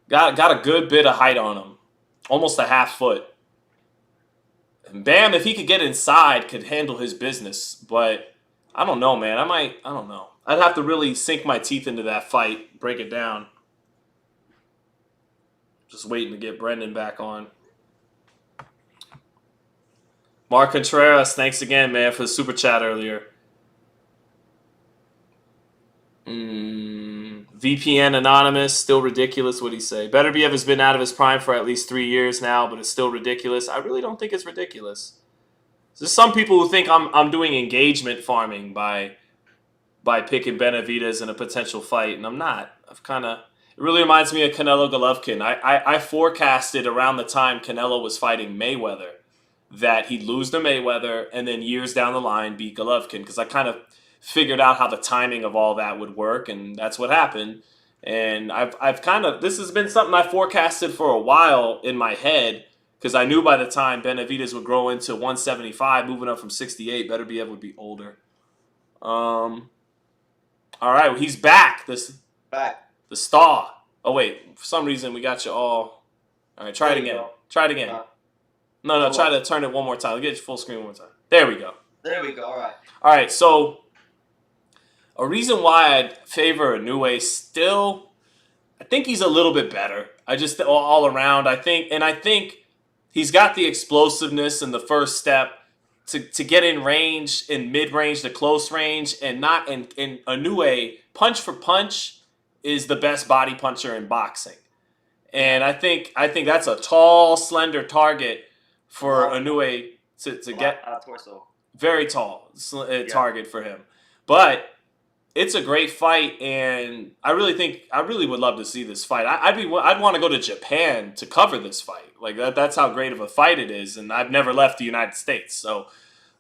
got a good bit of height on him. Almost a half foot. And Bam, if he could get inside, could handle his business. But I don't know, man. I don't know. I'd have to really sink my teeth into that fight, break it down. Just waiting to get Brendan back on. Mark Contreras, thanks again, man, for the super chat earlier. VPN Anonymous, still ridiculous. What'd he say? Beterbiev has been out of his prime for at least 3 years now, but it's still ridiculous. I really don't think it's ridiculous. There's some people who think I'm doing engagement farming by picking Benavidez in a potential fight, and I'm not. It really reminds me of Canelo Golovkin. I forecasted around the time Canelo was fighting Mayweather that he'd lose to Mayweather and then years down the line beat Golovkin, because I kind of figured out how the timing of all that would work, and that's what happened. And this has been something I forecasted for a while in my head, because I knew by the time Benavidez would grow into 175, moving up from 68, Beterbiev would be older. All right, well, he's back. The star. Oh wait, for some reason we got you all. All right, try it again. Try it again. No, try to turn it one more time. Get your full screen one more time. There we go. All right. All right, so a reason why I'd favor Inoue still, I think he's a little bit better. I just all around. I think he's got the explosiveness in the first step to get in range, in mid range to close range, and not in Inoue punch for punch is the best body puncher in boxing. And I think that's a tall, slender target for Inoue to get. Torso. Very tall target for him. But it's a great fight, and I really would love to see this fight. I'd want to go to Japan to cover this fight. Like that's how great of a fight it is, and I've never left the United States. So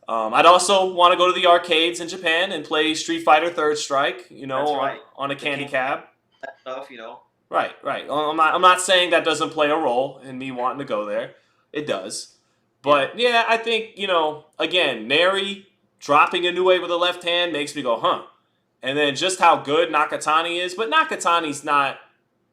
I'd also want to go to the arcades in Japan and play Street Fighter Third Strike, on a candy cab. That stuff, Right. I'm not saying that doesn't play a role in me wanting to go there. It does. But, yeah, I think, again, Neri dropping Inoue with the left hand makes me go, huh. And then just how good Nakatani is. But Nakatani's not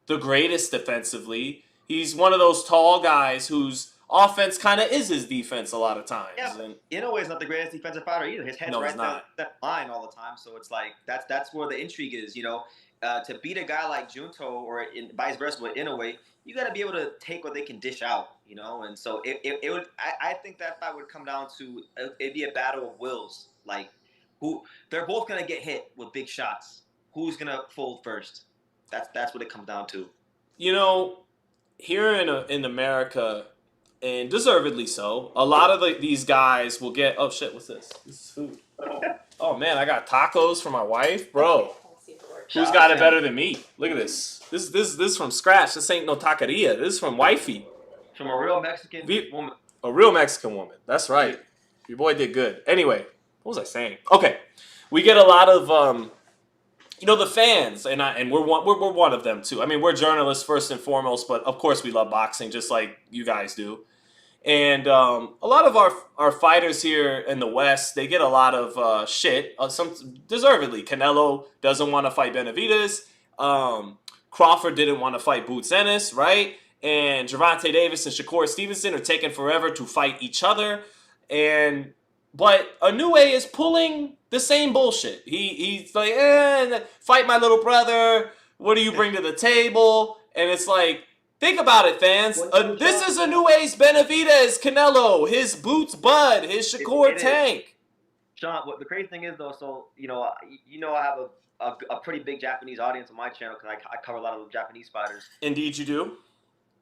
the greatest defensively. He's one of those tall guys whose offense kind of is his defense a lot of times. Yeah, Inoue is not the greatest defensive fighter either. His head's right down that line all the time. So it's like that's where the intrigue is, to beat a guy like Junto or vice versa with Inoue, you got to be able to take what they can dish out, And so it would. I think that fight would come down to it'd be a battle of wills. Like they're both gonna get hit with big shots. Who's gonna fold first? That's what it comes down to. Here in America, and deservedly so, a lot of these guys will get. Oh shit! What's this? This is food. Oh man, I got tacos for my wife, bro. Who's got it better than me? Look at this. This is from scratch. This ain't no taqueria. This is from wifey. From a real Mexican woman. A real Mexican woman. That's right. Your boy did good. Anyway, what was I saying? Okay, we get a lot of the fans, and we're one of them too. I mean, we're journalists first and foremost, but of course we love boxing just like you guys do. And a lot of our fighters here in the West, they get a lot of shit. Some deservedly. Canelo doesn't want to fight Benavidez. Crawford didn't want to fight Boots Ennis, right? And Gervonta Davis and Shakur Stevenson are taking forever to fight each other. But Inoue is pulling the same bullshit. He's like, fight my little brother. What do you bring to the table? And it's like, think about it, fans. This is Inoue's Benavidez, Canelo, his Boots Bud, his Shakur Tank. Sean, what the crazy thing is, though, so, I have a pretty big Japanese audience on my channel because I cover a lot of Japanese fighters. Indeed you do.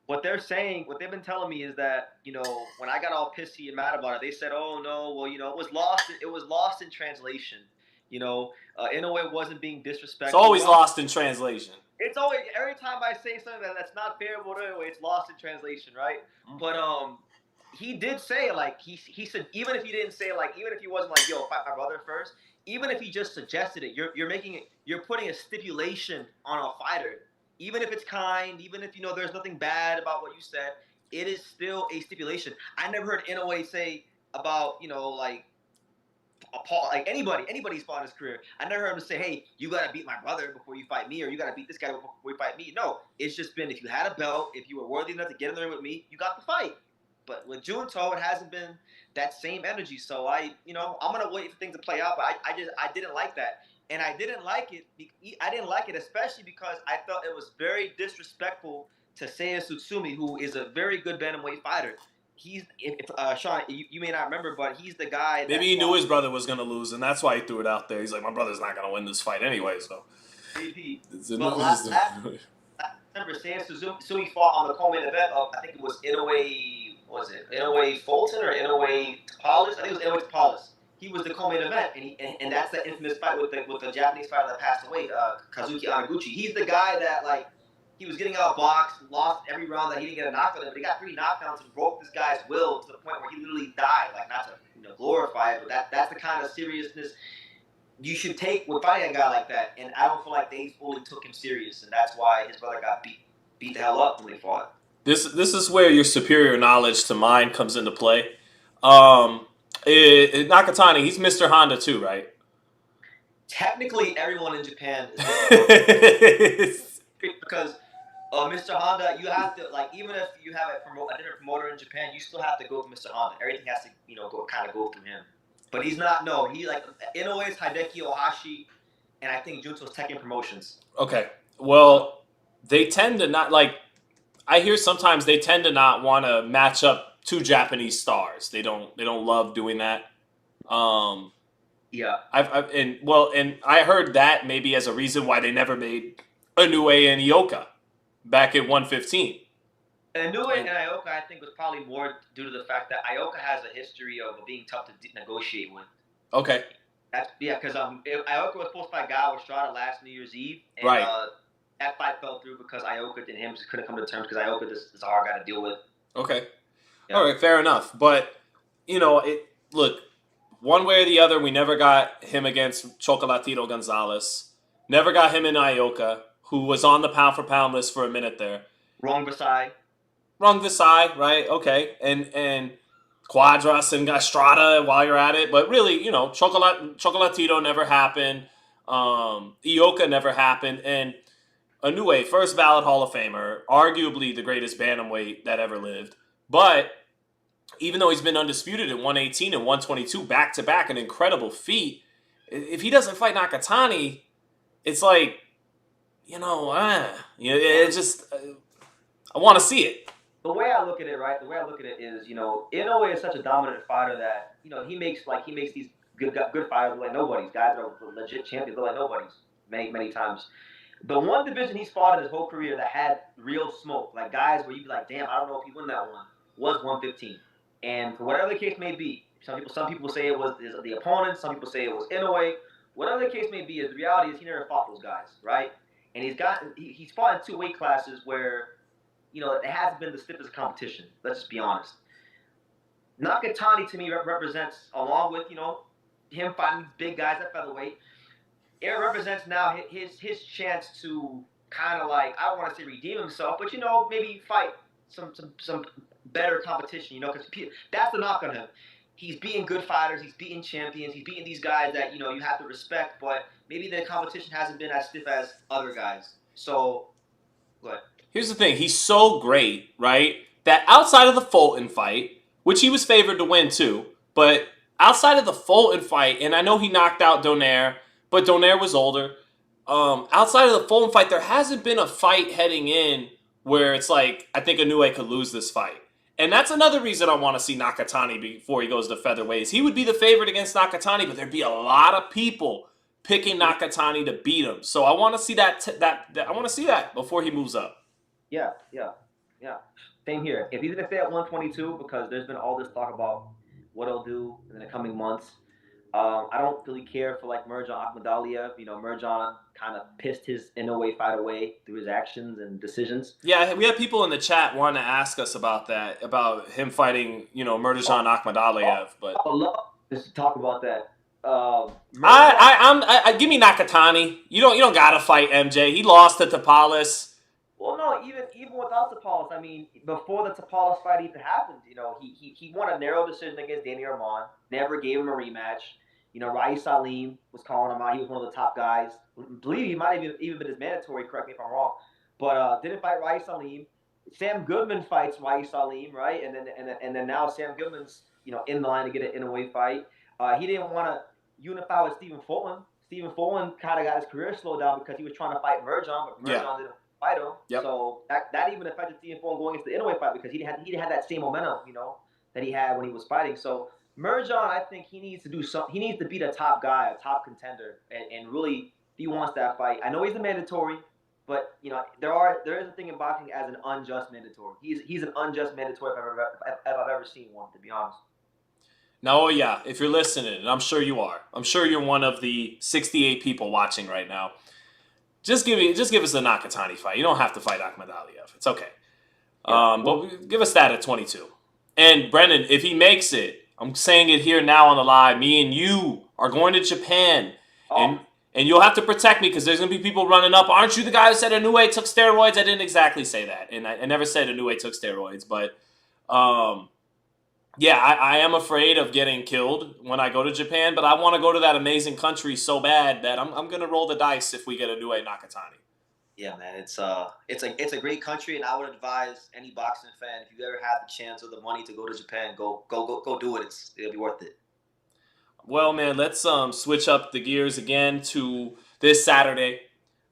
What they're saying, what they've been telling me is that, when I got all pissy and mad about it, they said, oh, no, well, it was lost in translation. Inoue wasn't being disrespectful. It's always lost in translation. It's always, every time I say something that's not favorable to Inoue, it's lost in translation, right? Mm-hmm. But he did say, like, he said, even if he didn't say, like, even if he wasn't like, yo, fight my brother first, even if he just suggested it, you're putting a stipulation on a fighter. Even if it's kind, even if, there's nothing bad about what you said, it is still a stipulation. I never heard Inoue say about, anybody's fought in his career. I never heard him say, hey, you got to beat my brother before you fight me, or you got to beat this guy before you fight me. No, it's just been, if you had a belt, if you were worthy enough to get in the ring with me, you got the fight. But with Junto, it hasn't been that same energy. So I'm going to wait for things to play out, but I didn't like that. And I didn't like it, especially because I felt it was very disrespectful to Seiya Tsutsumi, who is a very good bantamweight fighter. He's, Sean, you may not remember, but he's the guy. Maybe he knew his brother was going to lose, and that's why he threw it out there. He's like, my brother's not going to win this fight anyway, so. repeat. It's a But new last system. December, Sam Tszyu fought on the co-main event of, I think it was Inoue, what was it? Inoue Fulton or Inoue Tapales? I think it was Inoue Tapales. He was the co-main event, and that's the infamous fight with the Japanese fighter that passed away, Kazuki Anaguchi. He's the guy that, like, he was getting outboxed, lost every round that he didn't get a knockout in, but he got 3 knockdowns and broke this guy's will to the point where he literally died. Like, not to glorify it, but that's the kind of seriousness you should take with fighting a guy like that. And I don't feel like they fully took him serious, and that's why his brother got beat the hell up when they fought. This is where your superior knowledge to mine comes into play. Nakatani, he's Mr. Honda too, right? Technically, everyone in Japan is because Mr. Honda, you have to, like, even if you have a different promoter in Japan, you still have to go with Mr. Honda. Everything has to go through him. But he's not. No, he like Inoue's Hideki Ohashi, and I think Junto's Tekken Promotions. Okay. Well, they tend to not like. I hear sometimes they tend to not want to match up 2 Japanese stars. They don't love doing that. Yeah. And I heard that maybe as a reason why they never made Inoue and Ioka back at 115. Inoue and Ioka, I think, was probably more due to the fact that Ioka has a history of being tough to negotiate with. Okay. Because Ioka was supposed to fight Gal Estrada last New Year's Eve, and right. That fight fell through because Ioka and him just couldn't come to terms because Ioka is a hard guy to deal with. Okay. Yeah. All right, fair enough. But, look, one way or the other, we never got him against Chocolatito Gonzalez. Never got him in Ioka, who was on the pound-for-pound list for a minute there. Wrong Versailles, right? Okay. And Quadras and Estrada while you're at it. But really, Chocolatito never happened. Ioka never happened. And Inoue, first ballot Hall of Famer, arguably the greatest bantamweight that ever lived. But even though he's been undisputed at 118 and 122 back-to-back, an incredible feat, if he doesn't fight Nakatani, it's like, it's just, I want to see it. The way I look at it, right? The way I look at it is, Inoue is such a dominant fighter that, he makes these good fighters look like nobodies. Guys that are legit champions look like nobodies many, many times. The one division he's fought in his whole career that had real smoke, like guys where you'd be like, damn, I don't know if he won that one, was 115. And for whatever the case may be, some people say it was the opponent, some people say it was Inoue. Whatever the case may be, the reality is he never fought those guys, right? And he's fought in 2 weight classes where, it hasn't been the stiffest competition. Let's just be honest. Nakatani, to me, represents, along with, him fighting big guys at featherweight, it represents now his chance to kind of like, I don't want to say redeem himself, but, maybe fight some better competition, because that's the knock on him. He's beating good fighters, he's beating champions, he's beating these guys that, you have to respect, but maybe the competition hasn't been as stiff as other guys. So, what? Here's the thing. He's so great, right, that outside of the Fulton fight, which he was favored to win too, but outside of the Fulton fight, and I know he knocked out Donaire, but Donaire was older. Outside of the Fulton fight, there hasn't been a fight heading in where it's like, I think Inoue could lose this fight. And that's another reason I want to see Nakatani before he goes to featherweights. He would be the favorite against Nakatani, but there'd be a lot of people picking Nakatani to beat him. So I want to see that. I want to see that before he moves up. Yeah. Same here. If he's gonna stay at 122, because there's been all this talk about what he'll do in the coming months. I don't really care for like Mirjan Akhmadaliev. Mirjan kind of pissed his Inoue fight away through his actions and decisions. Yeah, we had people in the chat want to ask us about that, about him fighting, Mirjan Akhmadaliev. But I would love to talk about that. Give me Nakatani. You don't gotta fight MJ. He lost to Tapales. Well, no, even without Tapales, I mean, before the Tapales fight even happened, he won a narrow decision against Danny Armand. Never gave him a rematch. Rais Salim was calling him out. He was one of the top guys. I believe he might have even been his mandatory. Correct me if I'm wrong. But didn't fight Rais Salim. Sam Goodman fights Rais Salim, right? And then now Sam Goodman's in the line to get an Inoue fight. He didn't want to unify with Stephen Fulton. Stephen Fulton kind of got his career slowed down because he was trying to fight Mirjan, but Mirjan didn't fight him. Yep. So that even affected Stephen Fulton going into the Inoue fight because he didn't have that same momentum, that he had when he was fighting. So Mirjan, I think he needs to do something. He needs to beat a top guy, a top contender, and really he wants that fight. I know he's a mandatory, but there is a thing in boxing as an unjust mandatory. He's an unjust mandatory if I've ever seen one, to be honest. Now, yeah, if you're listening, and I'm sure you are, I'm sure you're one of the 68 people watching right now. Just give us a Nakatani fight. You don't have to fight Akhmadaliev. It's okay. But give us that at 22. And Brendan, if he makes it, I'm saying it here now on the live. Me and you are going to Japan, and you'll have to protect me because there's gonna be people running up. Aren't you the guy who said Inoue took steroids? I didn't exactly say that, and I never said Inoue took steroids, but yeah, I am afraid of getting killed when I go to Japan, but I want to go to that amazing country so bad that I'm gonna roll the dice if we get Inoue-Nakatani. Yeah, man, it's a great country, and I would advise any boxing fan, if you ever have the chance or the money to go to Japan, go do it. It'll be worth it. Well, man, let's switch up the gears again to this Saturday.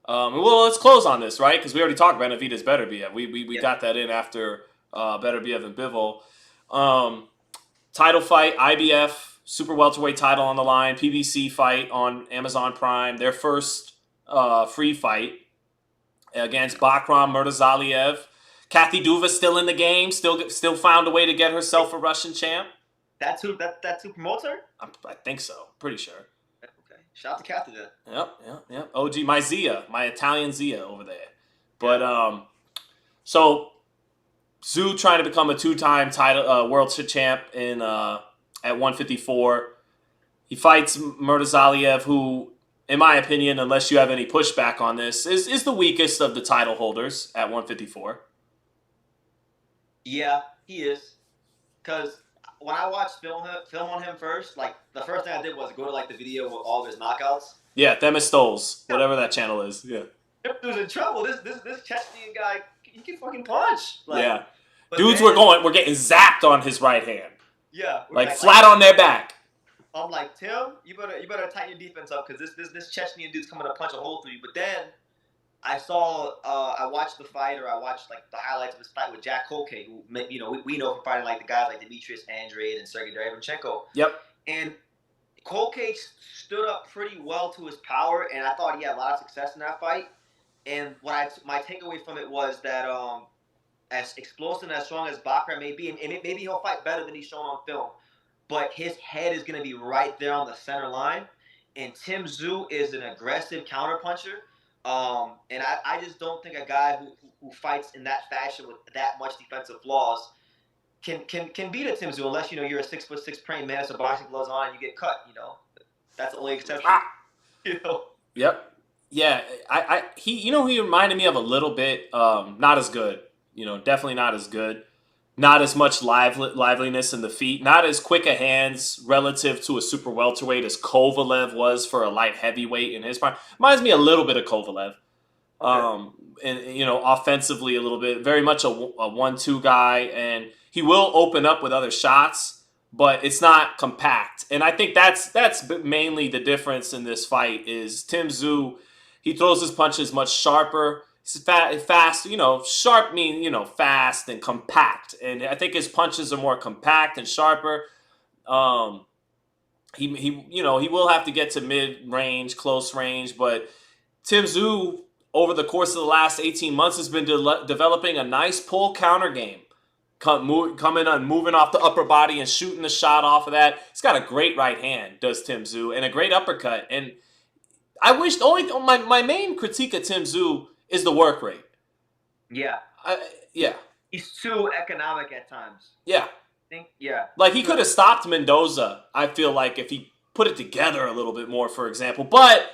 Well, let's close on this, right? Because we already talked Benavidez Beterbiev. We got that in after Beterbiev and Bivol. Title fight, IBF super welterweight title on the line. PBC fight on Amazon Prime. Their first free fight against Bakram Murtazaliev. Kathy Duva's still in the game. Still found a way to get herself a Russian champ. That's who promotes her? I think so. Pretty sure. Okay. Shout out to Kathy then. Yep. OG, my Italian Zia over there. But so Tszyu trying to become a two-time title world champ in at 154. He fights Murtazaliev, who, in my opinion, unless you have any pushback on this, is the weakest of the title holders at 154. Yeah, he is. Because when I watched film on him first, like the first thing I did was go to like the video with all of his knockouts. Yeah, Themistoles, whatever that channel is. Yeah. This dude's in trouble. This Chechnyan guy, he can fucking punch. Like, yeah. Dudes were getting zapped on his right hand. Yeah. Like flat on their back. I'm like, Tim, you better tighten your defense up because this Chechnyan dude's coming to punch a hole through you. But then I watched the fight, or I watched like the highlights of his fight with Jack Kolke, who we know from fighting like the guys like Demetrius Andrade and Sergey Derevchenko. Yep. And Kolke stood up pretty well to his power, and I thought he had a lot of success in that fight. And my takeaway from it was that as explosive and as strong as Bakram may be, and maybe he'll fight better than he's shown on film, but his head is going to be right there on the center line. And Tszyu is an aggressive counterpuncher. And I just don't think a guy who fights in that fashion with that much defensive flaws can beat a Tszyu unless you're a 6'6" praying mantis with boxing gloves on and you get cut. That's the only exception. Yep. Yeah. He reminded me of a little bit. Not as good. Definitely not as good. Not as much liveliness in the feet. Not as quick a hands relative to a super welterweight as Kovalev was for a light heavyweight in his prime. Reminds me a little bit of Kovalev. Okay. And offensively a little bit. Very much a 1-2 guy. And he will open up with other shots, but it's not compact. And I think that's mainly the difference in this fight is Tszyu, he throws his punches much sharper. Fast, sharp mean, fast and compact. And I think his punches are more compact and sharper. He will have to get to mid-range, close range. But Tszyu, over the course of the last 18 months, has been developing a nice pull counter game. Coming on, moving off the upper body and shooting the shot off of that. He's got a great right hand, does Tszyu, and a great uppercut. And I wish my main critique of Tszyu is the work rate. Yeah. Yeah. He's too economic at times. Yeah. Yeah. Like, he could have stopped Mendoza, I feel like, if he put it together a little bit more, for example. But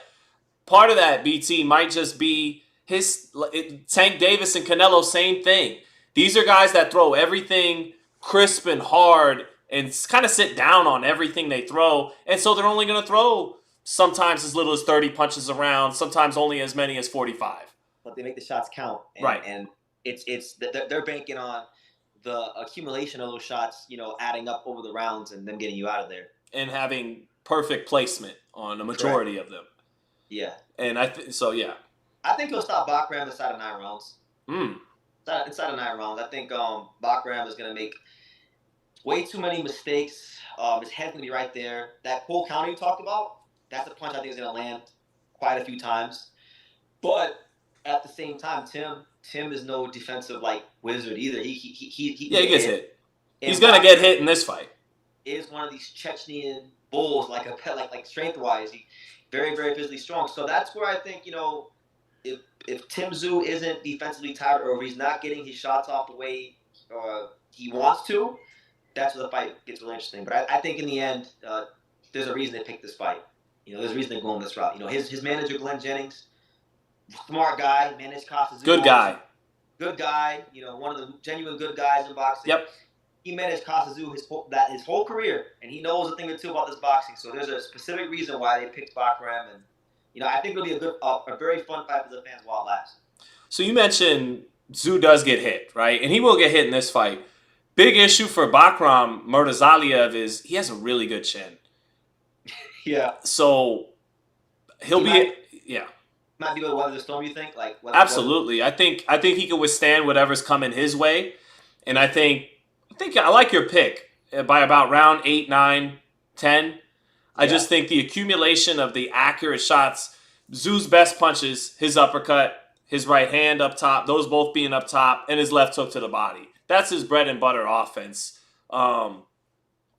part of that, BT, might just be Tank Davis and Canelo, same thing. These are guys that throw everything crisp and hard and kind of sit down on everything they throw. And so they're only going to throw sometimes as little as 30 punches around, sometimes only as many as 45. But they make the shots count, right? And they're banking on the accumulation of those shots, adding up over the rounds and them getting you out of there, and having perfect placement on a majority of them. Yeah, and I think he'll stop Bakram inside of 9 rounds. Inside of 9 rounds, I think Bakram is gonna make way too many mistakes. His head's gonna be right there. That pull counter you talked about, that's a punch I think is gonna land quite a few times. But at the same time, Tim is no defensive like wizard either. He Yeah, can he get gets hit. hit. He's And gonna get hit in this fight. Is one of these Chechnyan bulls, like a pet, like strength wise, he very very physically strong. So that's where I think if Tim Tszyu isn't defensively tired or if he's not getting his shots off the way he wants to, that's where the fight gets really interesting. But I think in the end, there's a reason they picked this fight. There's a reason they're going this route. His manager Glenn Jennings, smart guy, managed Costa. Good guy. Good guy. One of the genuine good guys in boxing. Yep. He managed Kasazu his whole career, and he knows a thing or two about this boxing. So there's a specific reason why they picked Bakram, and I think it'll be a very fun fight for the fans while it lasts. So you mentioned Tszyu does get hit, right? And he will get hit in this fight. Big issue for Bakram Murtazaliev is he has a really good chin. Yeah. So he'll be might be able to weather the storm. You think? Absolutely. I think he can withstand whatever's coming his way, and I think I like your pick by about round 8, 9, 10. I just think the accumulation of the accurate shots, Tszyu's best punches, his uppercut, his right hand up top, those both being up top, and his left hook to the body. That's his bread and butter offense.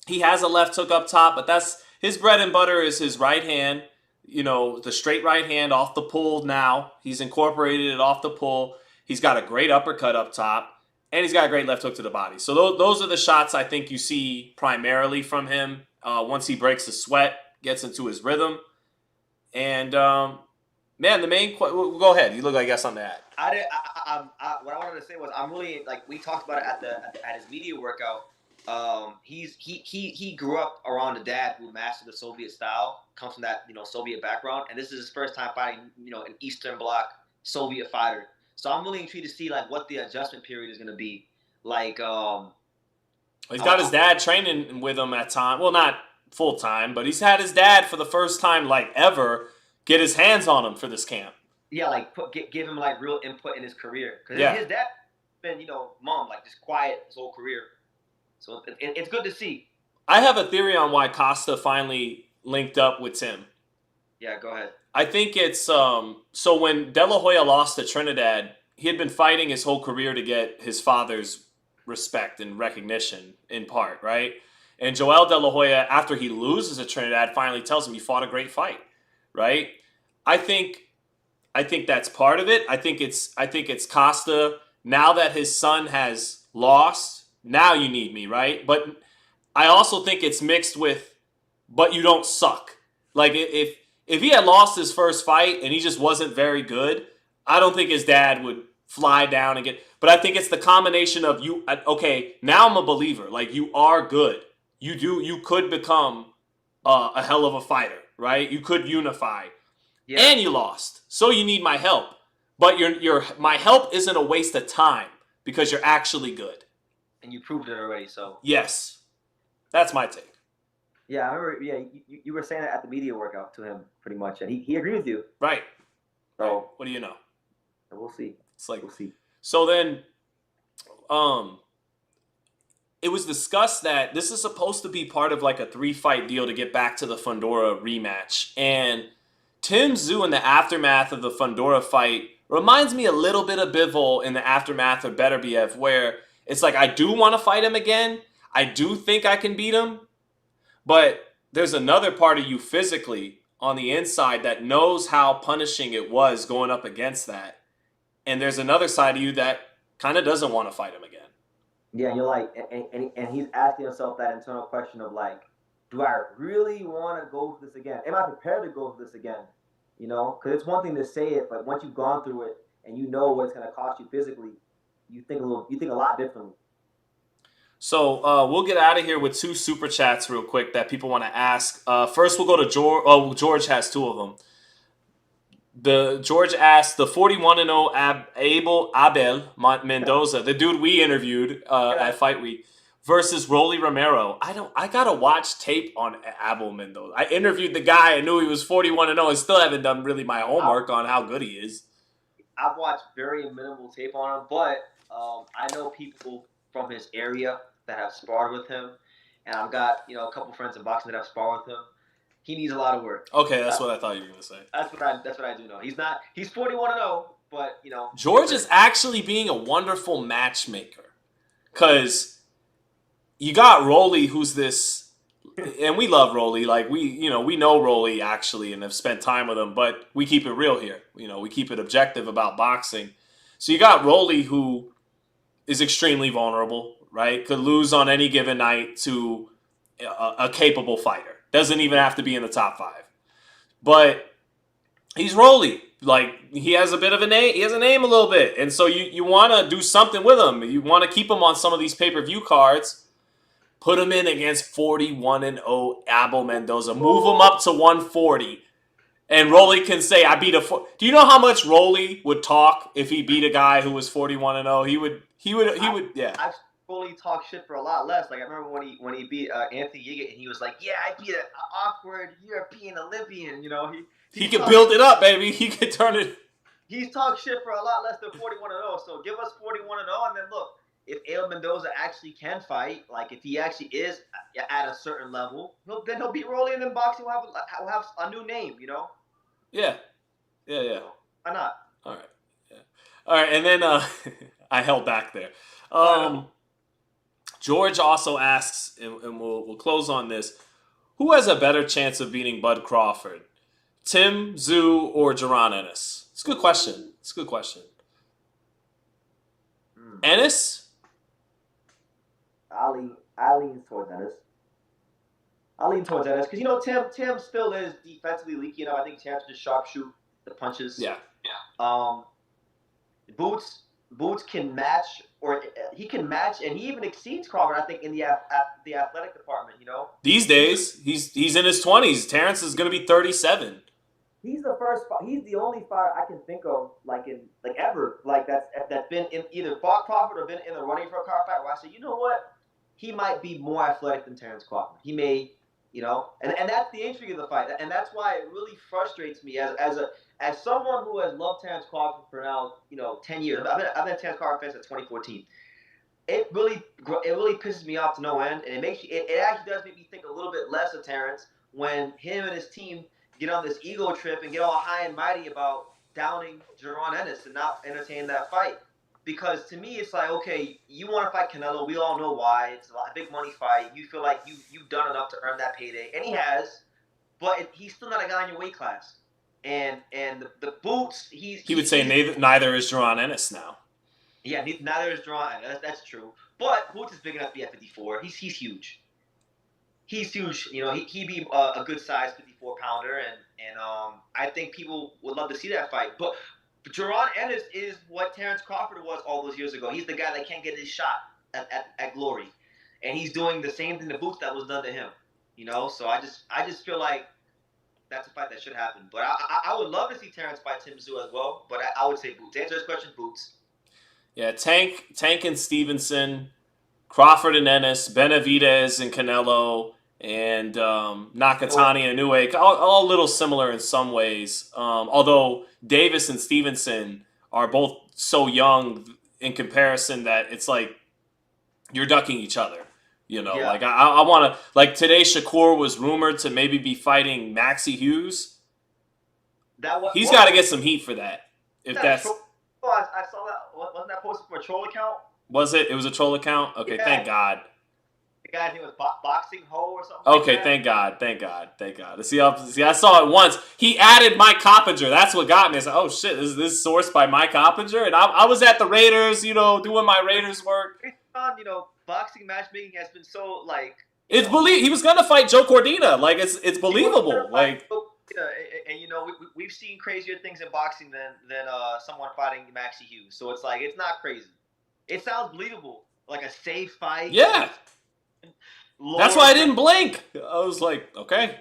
He has a left hook up top, but that's his bread and butter is his right hand. The straight right hand off the pull now. He's incorporated it off the pull. He's got a great uppercut up top. And he's got a great left hook to the body. So those are the shots I think you see primarily from him once he breaks the sweat, gets into his rhythm. And, man, the main question... Go ahead. You look like you got something to add. What I wanted to say was I'm really... we talked about it at his media workout. He grew up around a dad who mastered the Soviet style, comes from that, Soviet background. And this is his first time fighting, an Eastern Bloc Soviet fighter. So I'm really intrigued to see what the adjustment period is going to be. He's got his dad training with him at time. Well, not full time, but he's had his dad for the first time ever get his hands on him for this camp. Yeah, give him real input in his career because his dad been mom just quiet his whole career. So it's good to see. I have a theory on why Costa finally linked up with Tim. Yeah, go ahead. I think it's so when De La Hoya lost to Trinidad, he had been fighting his whole career to get his father's respect and recognition in part, right? And Joel De La Hoya, after he loses to Trinidad, finally tells him you fought a great fight, right? I think that's part of it. I think it's Costa. Now that his son has lost, now you need me, right? But I also think it's mixed with, but you don't suck. If he had lost his first fight and he just wasn't very good, I don't think his dad would fly down and get... But I think it's the combination of you... Okay, now I'm a believer. You are good. You could become a hell of a fighter, right? You could unify. Yeah. And you lost. So you need my help. But my help isn't a waste of time because you're actually good. And you proved it already, so... Yes. That's my take. Yeah, I remember. Yeah, you were saying that at the media workout to him, pretty much, and he agreed with you. Right. So what do you know? We'll see. We'll see. So then, it was discussed that this is supposed to be part of a 3-fight deal to get back to the Fundora rematch, and Tim Tszyu in the aftermath of the Fundora fight reminds me a little bit of Bivol in the aftermath of Beterbiev, where it's I do want to fight him again. I do think I can beat him. But there's another part of you physically on the inside that knows how punishing it was going up against that. And there's another side of you that kind of doesn't want to fight him again. Yeah, you're and he's asking himself that internal question of do I really want to go for this again? Am I prepared to go for this again? Because it's one thing to say it, but once you've gone through it and you know what it's going to cost you physically, you think a lot differently. So we'll get out of here with 2 super chats real quick that people want to ask. First, we'll go to George. Oh, George has 2 of them. George asked the 41-0 Abel Mendoza, the dude we interviewed at Fight Week, versus Rolly Romero. I gotta watch tape on Abel Mendoza. I interviewed the guy. I knew he was 41-0. I still haven't done really my homework on how good he is. I've watched very minimal tape on him, but I know people from his area that have sparred with him, and I've got a couple friends in boxing that have sparred with him. He needs a lot of work. Okay, that's what I thought you were gonna say. That's what I do know. He's 41-0, but George is actually being a wonderful matchmaker, because you got Rolly, who's this, and we love Rolly. Like we know Rolly actually and have spent time with him, but we keep it real here. We keep it objective about boxing. So you got Rolly, who is extremely vulnerable, right? Could lose on any given night to a capable fighter. Doesn't even have to be in the top 5. But he's Rolly. Like, he has a bit of a name. He has a name a little bit. And so you want to do something with him. You want to keep him on some of these pay-per-view cards. Put him in against 41-0 Abel Mendoza. Move him up to 140. And Rolly can say, I beat a... Do you know how much Rolly would talk if he beat a guy who was 41-0? He would, yeah. I've Rolly talk shit for a lot less. Like, I remember when he beat Anthony Yiga, and he was like, yeah, I beat an awkward European Olympian, He could build it up, baby. He could turn it... He's talked shit for a lot less than 41-0, so give us 41-0, and then look, if Abel Mendoza actually can fight, like if he actually is at a certain level, then he'll beat Rolly, and then boxing will have a new name, Yeah. Why not? All right. Yeah. All right, and then I held back there. George also asks, and we'll close on this, who has a better chance of beating Bud Crawford? Tszyu or Jaron Ennis? It's a good question. Ennis? I lean towards Ennis. Because Tim still is defensively leaky enough. I think Tim's just sharpshoot the punches. Yeah. Boots can match, or he can match, and he even exceeds Crawford, I think, in the athletic department. These days, he's in his 20s. Terrence is going to be 37. He's the only fighter I can think of, ever, that's been in either fought Crawford or been in the running for a car fight where I say, you know what, he might be more athletic than Terrence Crawford. He may, and that's the intrigue of the fight, and that's why it really frustrates me as someone who has loved Terrence Crawford for now, 10 years. I've been a Terrence Crawford fan since 2014. It really pisses me off to no end, and it actually does make me think a little bit less of Terrence when him and his team get on this ego trip and get all high and mighty about downing Jaron Ennis and not entertain that fight. Because to me, it's like, okay, you want to fight Canelo. We all know why. It's a big money fight. You feel like you've done enough to earn that payday. And he has, but he's still not a guy in your weight class. And the Boots, he would say neither is Jaron Ennis now. Yeah, neither is Jaron Ennis. That's true. But Boots is big enough to be at 54. He's huge. He's huge. He'd be a good size 54-pounder, and I think people would love to see that fight. But Jaron Ennis is what Terrence Crawford was all those years ago. He's the guy that can't get his shot at glory, and he's doing the same thing to Boots that was done to him. So I just feel like that's a fight that should happen. But I would love to see Terrence fight Tszyu as well. But I would say Boots. To answer this question, Boots. Yeah, Tank and Stevenson, Crawford and Ennis, Benavidez and Canelo, and Nakatani and Inoue, all a little similar in some ways. Although Davis and Stevenson are both so young in comparison that it's like you're ducking each other. Yeah. Like I want to, like today Shakur was rumored to maybe be fighting Maxie Hughes. He's got to get some heat for that. If that's... I saw that. Wasn't that posted for a troll account? Was it? It was a troll account? Okay, yeah. Thank God. The guy's name was Boxing Ho or something. Okay, like thank God. See, I saw it once. He added Mike Coppinger. That's what got me. I said, oh shit, is this sourced by Mike Coppinger? And I was at the Raiders, doing my Raiders work. Boxing matchmaking has been so like. It's he was gonna fight Joe Cordina. Like it's believable. Like. And we've seen crazier things in boxing than someone fighting Maxie Hughes. So it's like it's not crazy. It sounds believable, like a safe fight. Yeah. That's why I didn't blink. I was like, okay.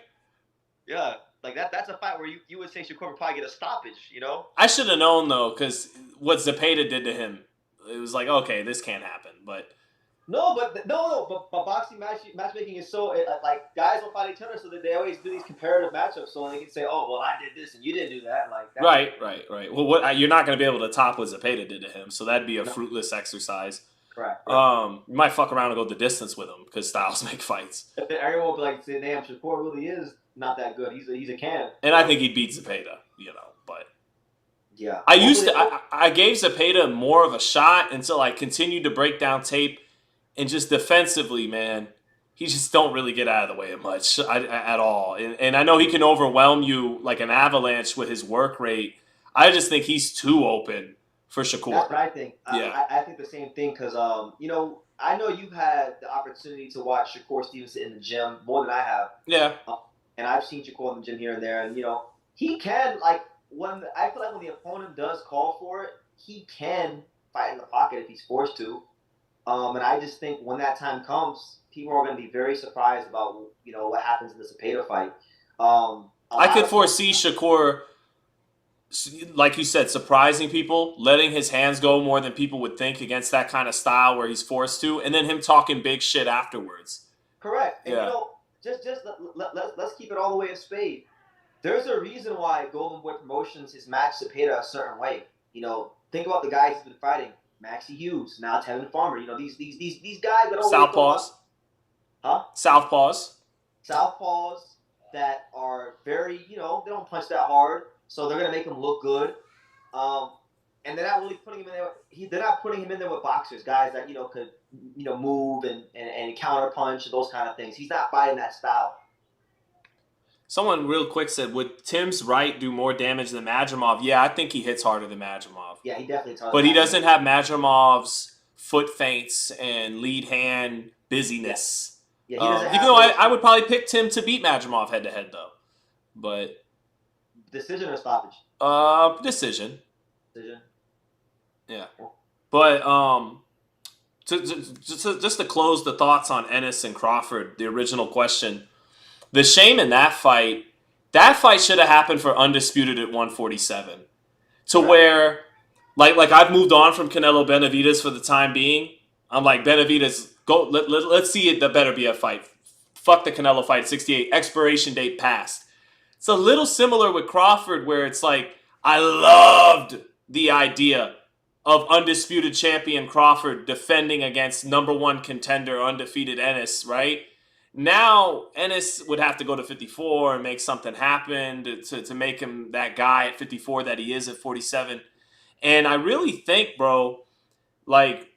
Yeah, like that's a fight where you would say Shakur would probably get a stoppage. I should have known though, because what Zepeda did to him, it was like, okay, this can't happen. But but boxing matchmaking is so like guys will fight each other, so that they always do these comparative matchups, so they can say, oh well, I did this and you didn't do that. Like right. Well, you're not going to be able to top what Zepeda did to him, so that'd be a fruitless exercise. Correct. You might fuck around and go the distance with him because styles make fights. Everyone will be like, damn, Shakur really is not that good. He's a can. And I think he'd beat Zepeda, but Yeah. I gave Zepeda more of a shot until I continued to break down tape, and just defensively, man, he just don't really get out of the way much at all. And I know he can overwhelm you like an avalanche with his work rate. I just think he's too open for Shakur. That's what I think. Yeah. I think the same thing because, I know you've had the opportunity to watch Shakur Stevenson in the gym more than I have. Yeah. And I've seen Shakur in the gym here and there. And, he can, when the opponent does call for it, he can fight in the pocket if he's forced to. And I just think when that time comes, people are going to be very surprised about, what happens in the Zepeda fight. I could foresee Shakur, like you said, surprising people, letting his hands go more than people would think against that kind of style where he's forced to, and then him talking big shit afterwards. Correct. And, yeah. Let's keep it all the way a spade. There's a reason why Golden Boy Promotions has matched Zepeda a certain way. Think about the guys he's been fighting. Maxie Hughes, now Tevin Farmer. These guys that Southpaws. Southpaws that are very, they don't punch that hard, so they're gonna make him look good. And they're not really putting him in there. They're not putting him in there with boxers, guys that could move and counter punch and those kind of things. He's not fighting that style. Someone real quick said, would Tim's right do more damage than Madrimov? Yeah, I think he hits harder than Madrimov. Yeah, he definitely hits harder. But he doesn't have Madrimov's foot feints and lead hand busyness. Yeah, he doesn't have even though I would probably pick Tim to beat Madrimov head to head though. But decision or stoppage? Decision. Decision. Yeah. But just to close the thoughts on Ennis and Crawford, the original question. The shame in that fight should have happened for Undisputed at 147. To where, like I've moved on from Canelo Benavidez for the time being. I'm like, Benavidez, go, let's see the Beterbiev fight. Fuck the Canelo fight, 68. Expiration date passed. It's a little similar with Crawford where it's like, I loved the idea of undisputed champion Crawford defending against number one contender, undefeated Ennis, right? Now, Ennis would have to go to 54 and make something happen to make him that guy at 54 that he is at 47. And I really think, bro, like,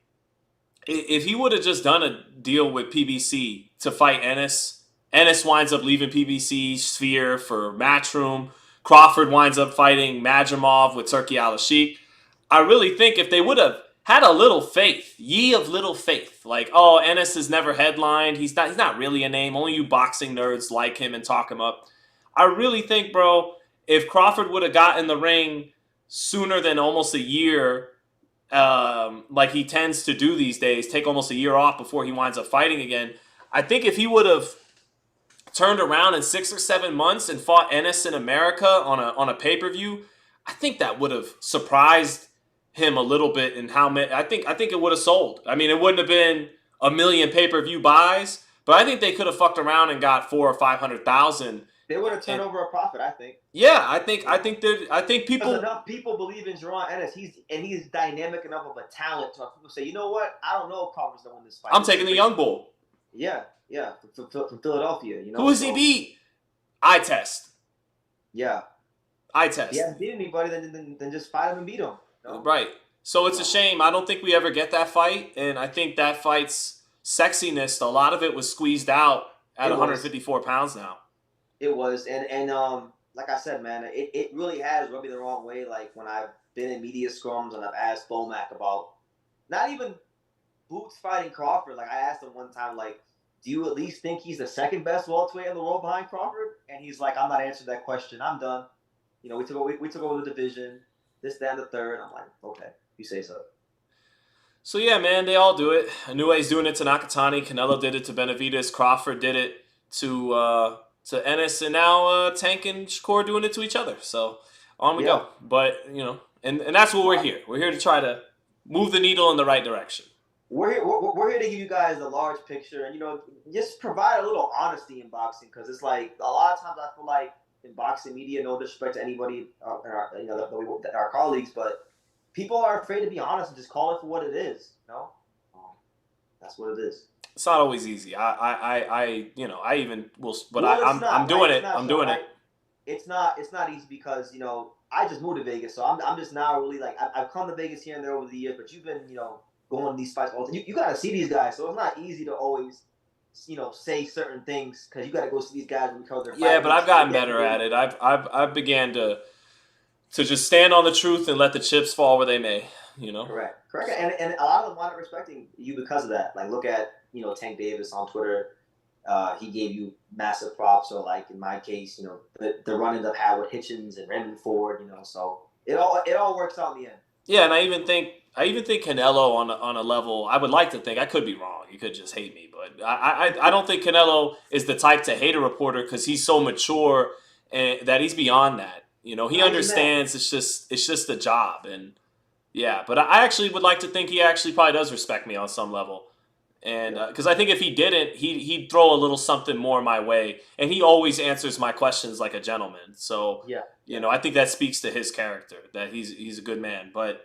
if he would have just done a deal with PBC to fight Ennis winds up leaving PBC Sphere for Matchroom. Crawford winds up fighting Madrimov with Turki Al-Sheikh. I really think if they would have had a little faith, ye of little faith. Like, oh, Ennis has never headlined. He's not really a name. Only you boxing nerds like him and talk him up. I really think, bro, if Crawford would have got in the ring sooner than almost a year, like he tends to do these days, take almost a year off before he winds up fighting again, I think if he would have turned around in 6 or 7 months and fought Ennis in America on a pay-per-view, I think that would have surprised him a little bit in how many. I think it would have sold. I mean, it wouldn't have been a million pay-per-view buys, but I think they could have fucked around and got 400,000 or 500,000. They would have turned over a profit, I think. Yeah, I think people. Because enough people believe in Jerron Ennis. He's dynamic enough of a talent to people say, you know what? I don't know if Crawford's gonna win this fight. I'm taking the young bull. Yeah, from Philadelphia. Who has he beat? Eye test. Yeah. Eye test. He hasn't beat anybody, then just fight him and beat him. No? Right. So it's a shame. I don't think we ever get that fight, and I think that fight's sexiness, a lot of it was squeezed out at 154 pounds now. It was, and like I said, man, it really has rubbed me the wrong way. Like when I've been in media scrums and I've asked Bomac about not even Boots fighting Crawford. Like I asked him one time, like, do you at least think he's the second best welterweight in the world behind Crawford? And he's like, I'm not answering that question. I'm done. We took over the division. This, that, and the third. I'm like, okay, you say so. So yeah, man, they all do it. Inoue's doing it to Nakatani. Canelo did it to Benavidez. Crawford did it to Ennis, and now Tank and Shakur doing it to each other. So on we go. But and that's what we're here. We're here to try to move the needle in the right direction. We're here to give you guys the large picture and just provide a little honesty in boxing, because it's like a lot of times I feel like in boxing media, no disrespect to anybody, our colleagues, but people are afraid to be honest and just call it for what it is. That's what it is. It's not always easy. I you know, I even will, but Well, it's I'm not, I'm right? doing It's it. not, I'm Sean, doing it. right? It's not easy because I just moved to Vegas, so I'm just now really like I've come to Vegas here and there over the years, but you've been going to these fights all the time. You got to see these guys, so it's not easy to always say certain things because you got to go see these guys because they're Yeah, fighting but I've weeks. So gotten you're getting better at really it. I've began to just stand on the truth and let the chips fall where they may. You know. correct, and a lot of them wind up respecting you because of that. Like look at Tank Davis on Twitter. He gave you massive props, or like in my case, the run-ins I've had with Hitchens and Raymond Ford, so it all works out in the end. Yeah, and I even think Canelo on a level. I would like to think, I could be wrong. You could just hate me, but I don't think Canelo is the type to hate a reporter because he's so mature and that he's beyond that. He understands it's just a job, and yeah. But I actually would like to think he actually probably does respect me on some level. And because I think if he didn't, he'd throw a little something more my way, and he always answers my questions like a gentleman. So I think that speaks to his character, that he's a good man. But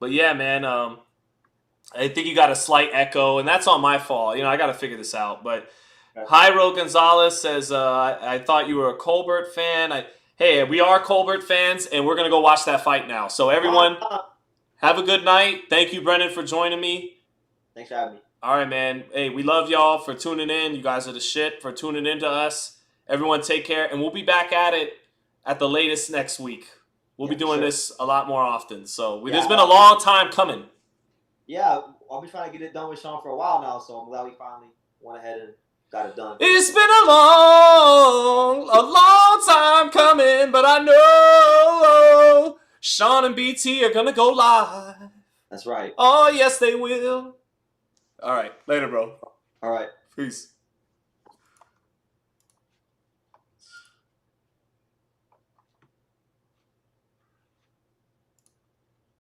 yeah, man, I think you got a slight echo, and that's on my fault. I got to figure this out. But Jairo Gonzalez says, I thought you were a Colbert fan. Hey, we are Colbert fans, and we're gonna go watch that fight now. So everyone, have a good night. Thank you, Brendan, for joining me. Thanks for having me. All right, man. Hey, we love y'all for tuning in. You guys are the shit for tuning in to us. Everyone take care, and we'll be back at it at the latest next week. We'll be doing this a lot more often. So there's been a long time coming. Yeah, I've been trying to get it done with Sean for a while now, so I'm glad we finally went ahead and got it done. It's been a long time coming, but I know Sean and BT are going to go live. That's right. Oh, yes, they will. All right. Later, bro. All right. Peace.